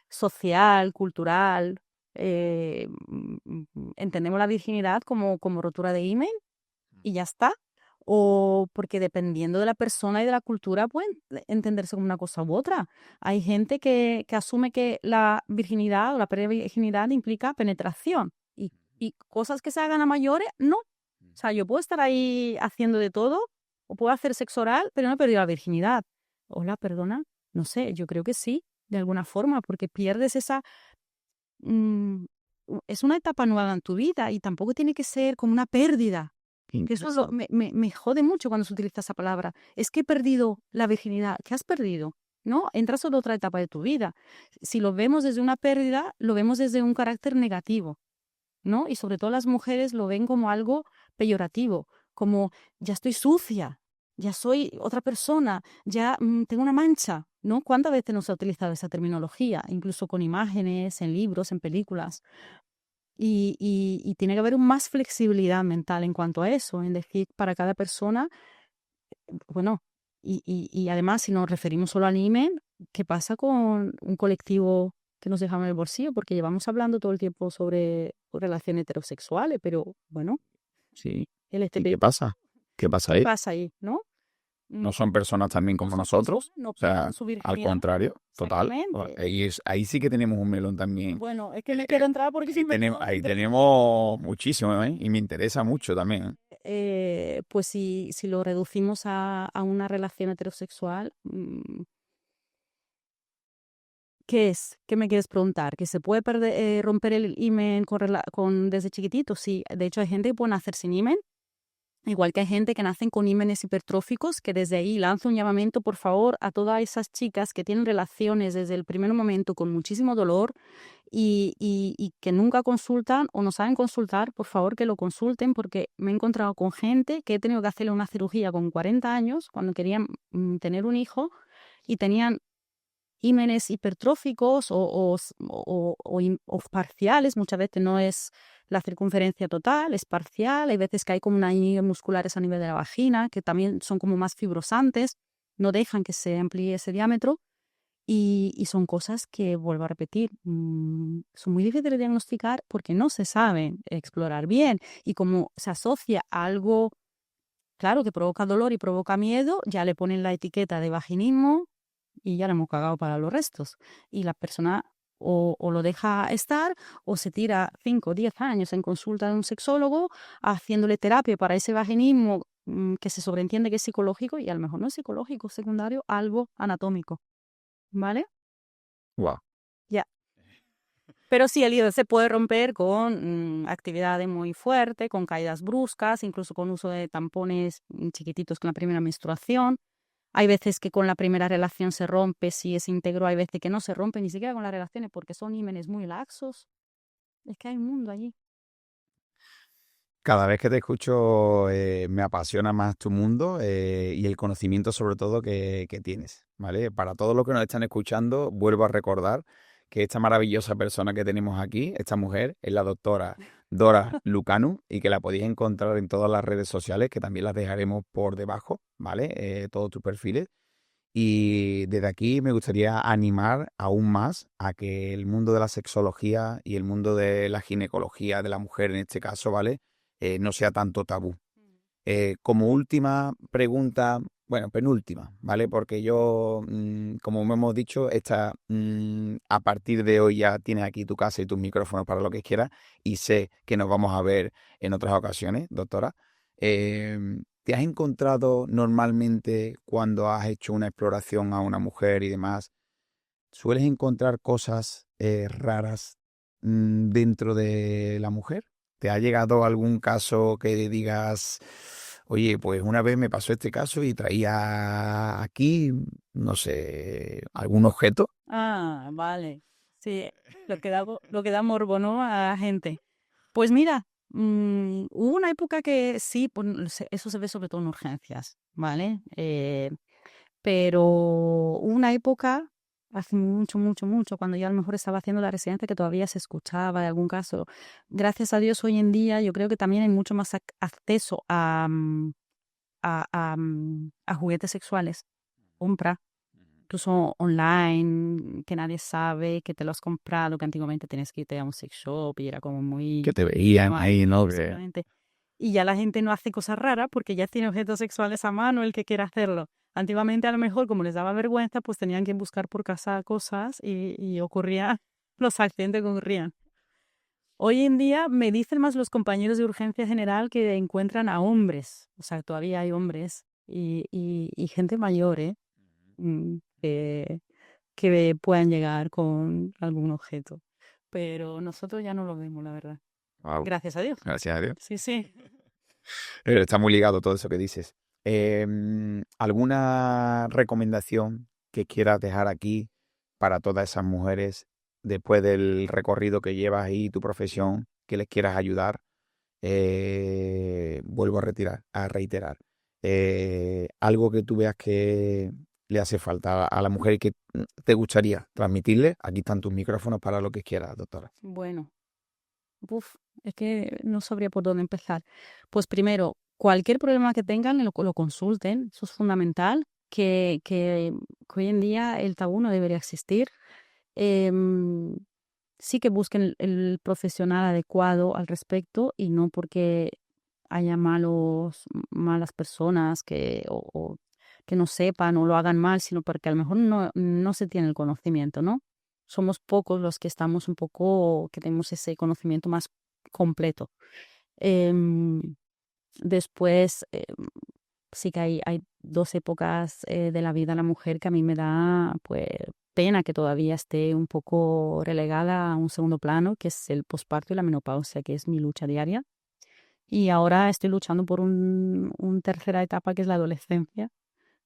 social, cultural. Entendemos la virginidad como rotura de himen y ya está. O porque dependiendo de la persona y de la cultura pueden entenderse como una cosa u otra. Hay gente que asume que la virginidad o la previrginidad implica penetración y cosas que se hagan a mayores, no. O sea, yo puedo estar ahí haciendo de todo o puedo hacer sexo oral, pero no he perdido la virginidad. Hola, perdona. No sé, yo creo que sí, de alguna forma, porque pierdes esa... mm, es una etapa nueva en tu vida y tampoco tiene que ser como una pérdida. Que eso es me jode mucho cuando se utiliza esa palabra. Es que he perdido la virginidad. ¿Qué has perdido? ¿No? Entras en otra etapa de tu vida. Si lo vemos desde una pérdida, lo vemos desde un carácter negativo, ¿no? Y sobre todo las mujeres lo ven como algo peyorativo, como ya estoy sucia, ya soy otra persona, ya tengo una mancha, ¿no? ¿Cuántas veces no se ha utilizado esa terminología? Incluso con imágenes, en libros, en películas. Y tiene que haber más flexibilidad mental en cuanto a eso, en decir, para cada persona, bueno, y además si nos referimos solo al IMEN, ¿qué pasa con un colectivo que nos dejamos en el bolsillo? Porque llevamos hablando todo el tiempo sobre relaciones heterosexuales, pero bueno, sí. el ¿Y qué LGTBI, pasa? ¿Qué pasa ¿qué ahí? pasa ahí, no? No Mm, son personas también No como son nosotros. personas, no O sea, pierden su al virginidad, contrario, total. exactamente. Ahí sí que tenemos un melón también. Bueno, es que me quiero entrar porque si me quedo Ahí entre... tenemos muchísimo, ¿eh? Y me interesa mucho también, ¿eh? Pues si lo reducimos a una relación heterosexual, ¿qué es? ¿Qué me quieres preguntar? ¿Que se puede romper el himen desde chiquitito? Sí, de hecho hay gente que puede nacer sin himen, igual que hay gente que nacen con ímenes hipertróficos, que desde ahí lanzo un llamamiento, por favor, a todas esas chicas que tienen relaciones desde el primer momento con muchísimo dolor y que nunca consultan o no saben consultar, por favor que lo consulten, porque me he encontrado con gente que he tenido que hacerle una cirugía con 40 años cuando querían tener un hijo y tenían ímenes hipertróficos o parciales. Muchas veces no es la circunferencia total, es parcial. Hay veces que hay como unas líneas musculares a nivel de la vagina que también son como más fibrosantes, no dejan que se amplíe ese diámetro. Y son cosas que, vuelvo a repetir, son muy difíciles de diagnosticar porque no se saben explorar bien. Y como se asocia a algo, claro, que provoca dolor y provoca miedo, ya le ponen la etiqueta de vaginismo y ya le hemos cagado para los restos. Y la persona o lo deja estar o se tira 5 o 10 años en consulta de un sexólogo haciéndole terapia para ese vaginismo que se sobreentiende que es psicológico y a lo mejor no es psicológico, secundario, algo anatómico. ¿Vale? Guau. Ya. Pero sí, el hígado se puede romper con actividades muy fuertes, con caídas bruscas, incluso con uso de tampones chiquititos con la primera menstruación. Hay veces que con la primera relación se rompe, si es íntegro, hay veces que no se rompe ni siquiera con las relaciones porque son ímenes muy laxos. Es que hay un mundo allí. Cada vez que te escucho me apasiona más tu mundo y el conocimiento sobre todo que tienes, ¿vale? Para todos los que nos están escuchando, vuelvo a recordar que esta maravillosa persona que tenemos aquí, esta mujer, es la doctora Dora Lucanu y que la podéis encontrar en todas las redes sociales, que también las dejaremos por debajo, ¿vale? Todos tus perfiles. Y desde aquí me gustaría animar aún más a que el mundo de la sexología y el mundo de la ginecología de la mujer en este caso, ¿vale? No sea tanto tabú. Como última pregunta, bueno, penúltima, ¿vale? Porque yo, como hemos dicho, a partir de hoy ya tienes aquí tu casa y tus micrófonos para lo que quieras y sé que nos vamos a ver en otras ocasiones, doctora. ¿Te has encontrado normalmente cuando has hecho una exploración a una mujer y demás, sueles encontrar cosas raras dentro de la mujer? ¿Te ha llegado algún caso que digas, Oye, pues una vez me pasó este caso y traía aquí, no sé, algún objeto. Ah, vale. Sí, lo que da morbo, ¿no? A la gente. Pues mira, hubo una época que sí, pues, eso se ve sobre todo en urgencias, ¿vale? Pero hubo una época, hace mucho, mucho, mucho, cuando yo a lo mejor estaba haciendo la residencia, que todavía se escuchaba de algún caso. Gracias a Dios, hoy en día yo creo que también hay mucho más acceso a juguetes sexuales, compra, incluso online, que nadie sabe que te lo has comprado, que antiguamente tenías que irte a un sex shop y era como Que muy... te veían no, ahí, ¿no? exactamente. Y ya la gente no hace cosas raras porque ya tiene objetos sexuales a mano el que quiera hacerlo. Antiguamente a lo mejor como les daba vergüenza, pues tenían que buscar por casa cosas y ocurría, los accidentes que ocurrían. Hoy en día me dicen más los compañeros de urgencia general que encuentran a hombres, o sea, todavía hay hombres y gente mayor, ¿eh? Que, que puedan llegar con algún objeto. Pero nosotros ya no lo vemos, la verdad. Wow, Gracias a Dios. gracias a Dios. Sí, sí. Está muy ligado todo eso que dices. ¿Alguna recomendación que quieras dejar aquí para todas esas mujeres después del recorrido que llevas ahí, tu profesión, que les quieras ayudar? Vuelvo a reiterar. Algo que tú veas que le hace falta a la mujer y que te gustaría transmitirle. Aquí están tus micrófonos para lo que quieras, doctora. Bueno, es que no sabría por dónde empezar. Pues primero, cualquier problema que tengan, lo consulten, eso es fundamental, que hoy en día el tabú no debería existir. Em, sí que busquen el profesional adecuado al respecto y no porque haya malas personas o que no sepan o lo hagan mal, sino porque a lo mejor no se tiene el conocimiento, ¿no? Somos pocos los que estamos un poco, que tenemos ese conocimiento más completo. Em, Después, sí que hay dos épocas de la vida de la mujer que a mí me da pues pena que todavía esté un poco relegada a un segundo plano, que es el posparto y la menopausia, que es mi lucha diaria. Y ahora estoy luchando por un tercera etapa que es la adolescencia,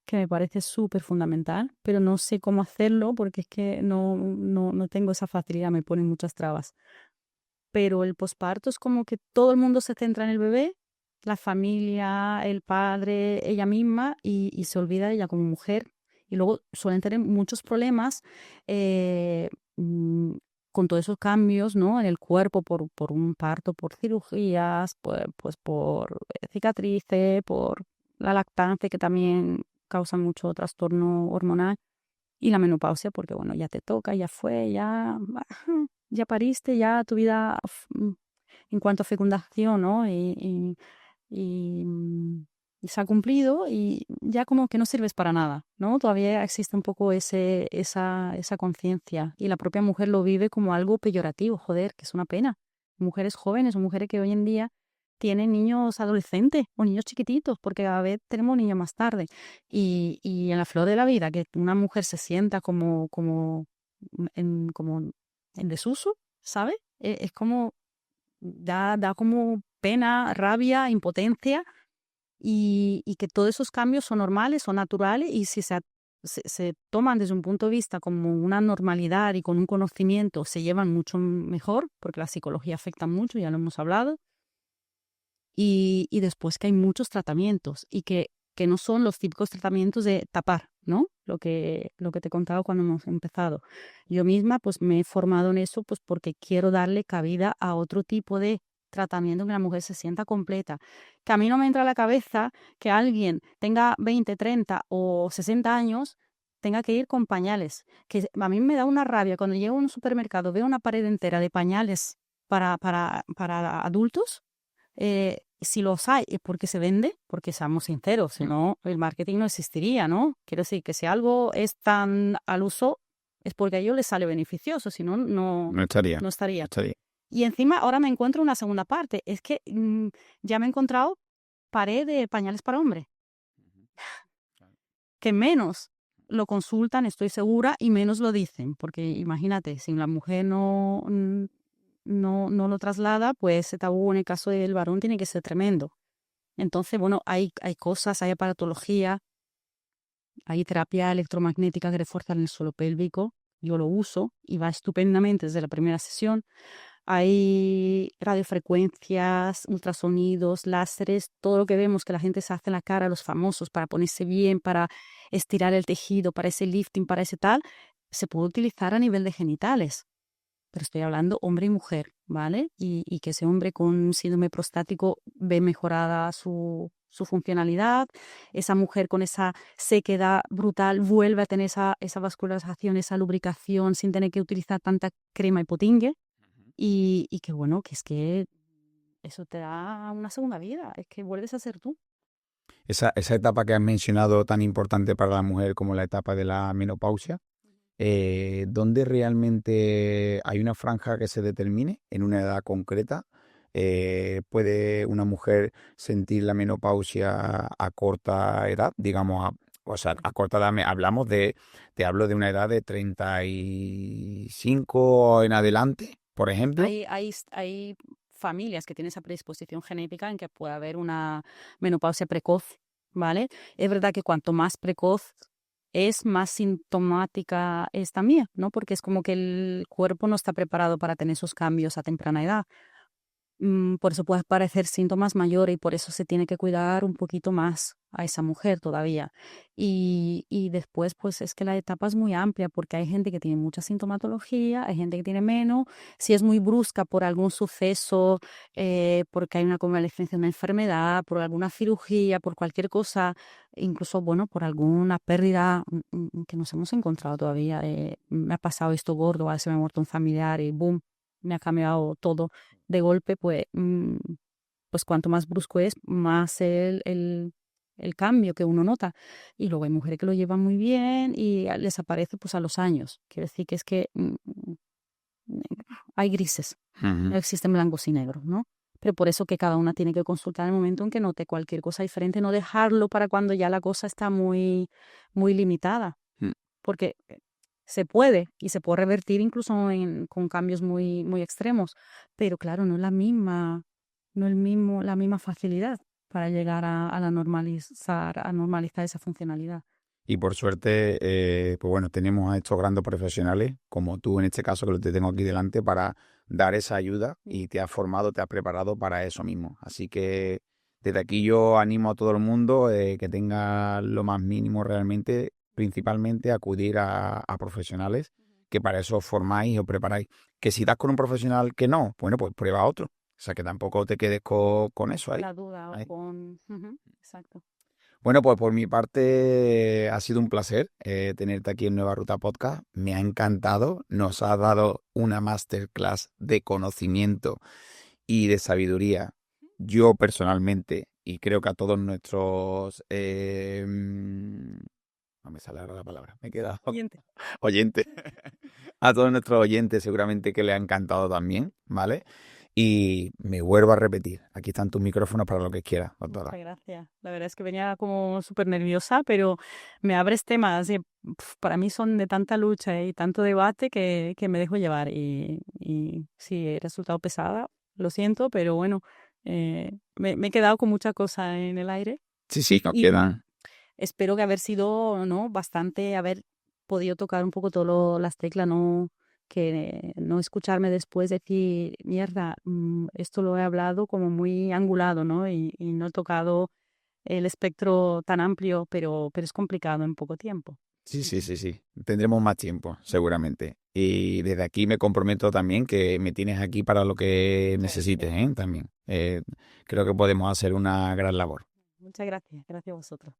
que me parece súper fundamental, pero no sé cómo hacerlo porque es que no tengo esa facilidad, me ponen muchas trabas. Pero el posparto es como que todo el mundo se centra en el bebé, la familia, el padre, ella misma, y se olvida de ella como mujer. Y luego suelen tener muchos problemas eh, mm, con todos esos cambios, ¿no? En el cuerpo por un parto, por cirugías, pues por cicatrices, por la lactancia que también causa mucho trastorno hormonal. Y la menopausia, porque bueno, ya te toca, ya fue, ya, ya pariste, ya tu vida en cuanto a fecundación, ¿no? Y se ha cumplido y ya como que no sirves para nada, ¿no? Todavía existe un poco esa conciencia y la propia mujer lo vive como algo peyorativo, joder, que es una pena. Mujeres jóvenes o mujeres que hoy en día tienen niños adolescentes o niños chiquititos, porque cada vez tenemos niños más tarde. Y en la flor de la vida, que una mujer se sienta como en desuso, ¿sabes? Es como, da como pena, rabia, impotencia y que todos esos cambios son normales, son naturales y si se toman desde un punto de vista como una normalidad y con un conocimiento se llevan mucho mejor, porque la psicología afecta mucho, ya lo hemos hablado, y después que hay muchos tratamientos y que no son los típicos tratamientos de tapar, ¿no? Lo que te he contado cuando hemos empezado. Yo misma pues me he formado en eso pues porque quiero darle cabida a otro tipo de tratamiento que la mujer se sienta completa. Que a mí no me entra a la cabeza que alguien tenga 20, 30 o 60 años tenga que ir con pañales. Que a mí me da una rabia cuando llego a un supermercado, veo una pared entera de pañales para adultos. Si los hay, es porque se vende, porque seamos sinceros, si no, el marketing no existiría, ¿no? Quiero decir que si algo es tan al uso, es porque a ellos les sale beneficioso, si no, No estaría, no no estaría. estaría. Y encima ahora me encuentro una segunda parte, es que ya me he encontrado pared de pañales para hombres, que menos lo consultan, estoy segura, y menos lo dicen, porque imagínate, si la mujer no lo traslada, pues ese tabú en el caso del varón tiene que ser tremendo. Entonces, bueno, hay cosas, hay aparatología, hay terapia electromagnética que refuerza el suelo pélvico. Yo lo uso y va estupendamente desde la primera sesión. Hay radiofrecuencias, ultrasonidos, láseres, todo lo que vemos que la gente se hace en la cara, los famosos, para ponerse bien, para estirar el tejido, para ese lifting, para ese tal, se puede utilizar a nivel de genitales. Pero estoy hablando hombre y mujer, ¿vale? Y que ese hombre con síndrome prostático ve mejorada su funcionalidad, esa mujer con esa sequedad brutal vuelve a tener esa vascularización, esa lubricación sin tener que utilizar tanta crema y potingue. Y que bueno, que es que eso te da una segunda vida, es que vuelves a ser tú. Esa etapa que has mencionado tan importante para la mujer como la etapa de la menopausia, ¿dónde realmente hay una franja que se determine en una edad concreta? ¿Puede una mujer sentir la menopausia a corta edad? Digamos, o sea, a corta edad te hablo de una edad de 35 en adelante, por ejemplo. Hay familias que tienen esa predisposición genética en que puede haber una menopausia precoz, ¿vale? Es verdad que cuanto más precoz es, más sintomática es también, ¿no? Porque es como que el cuerpo no está preparado para tener esos cambios a temprana edad. Por eso puede aparecer síntomas mayores y por eso se tiene que cuidar un poquito más a esa mujer todavía. Y después, pues es que la etapa es muy amplia porque hay gente que tiene mucha sintomatología, hay gente que tiene menos. Si es muy brusca por algún suceso, porque hay una convalescencia de una enfermedad, por alguna cirugía, por cualquier cosa, incluso, bueno, por alguna pérdida que nos hemos encontrado todavía. Me ha pasado esto gordo, a veces me ha muerto un familiar y boom, me ha cambiado todo de golpe, pues cuanto más brusco es, más el cambio que uno nota. Y luego hay mujeres que lo llevan muy bien y les aparece pues a los años. Quiere decir que es que hay grises, no existen blancos y negros, ¿no? Pero por eso que cada una tiene que consultar en el momento en que note cualquier cosa diferente, no dejarlo para cuando ya la cosa está muy, muy limitada. Mm. Porque se puede y se puede revertir incluso con cambios muy, muy extremos, pero claro, no es la misma facilidad para llegar a normalizar esa funcionalidad. Y por suerte, pues bueno, tenemos a estos grandes profesionales, como tú en este caso, que lo te tengo aquí delante, para dar esa ayuda y te has formado, te has preparado para eso mismo. Así que desde aquí yo animo a todo el mundo que tenga lo más mínimo realmente, principalmente acudir a profesionales, que para eso os formáis y os preparáis. Que si das con un profesional que no, bueno, pues prueba otro. O sea, que tampoco te quedes con eso ahí. La duda Ahí. exacto. Bueno, pues por mi parte ha sido un placer tenerte aquí en Nueva Ruta Podcast. Me ha encantado. Nos has dado una masterclass de conocimiento y de sabiduría. Yo personalmente, y creo que a todos nuestros... no me sale ahora la palabra, me he quedado Siguiente. oyente. A todos nuestros oyentes seguramente que les ha encantado también, ¿vale? Y me vuelvo a repetir, aquí están tus micrófonos para lo que quieras, doctora. Muchas gracias. La verdad es que venía como súper nerviosa, pero me abres temas y para mí son de tanta lucha y tanto debate que me dejo llevar. Y si he resultado pesada, lo siento, pero bueno, me he quedado con mucha cosa en el aire Sí, nos y quedan. espero que haber sido, ¿no? Bastante, haber podido tocar un poco todas las teclas, ¿no? Que no escucharme después decir, mierda, esto lo he hablado como muy angulado, ¿no? Y no he tocado el espectro tan amplio, pero es complicado en poco tiempo. Sí. Tendremos más tiempo, seguramente. Y desde aquí me comprometo también que me tienes aquí para lo que Muchas necesites, gracias. También. Creo que podemos hacer una gran labor. Muchas gracias. Gracias a vosotros.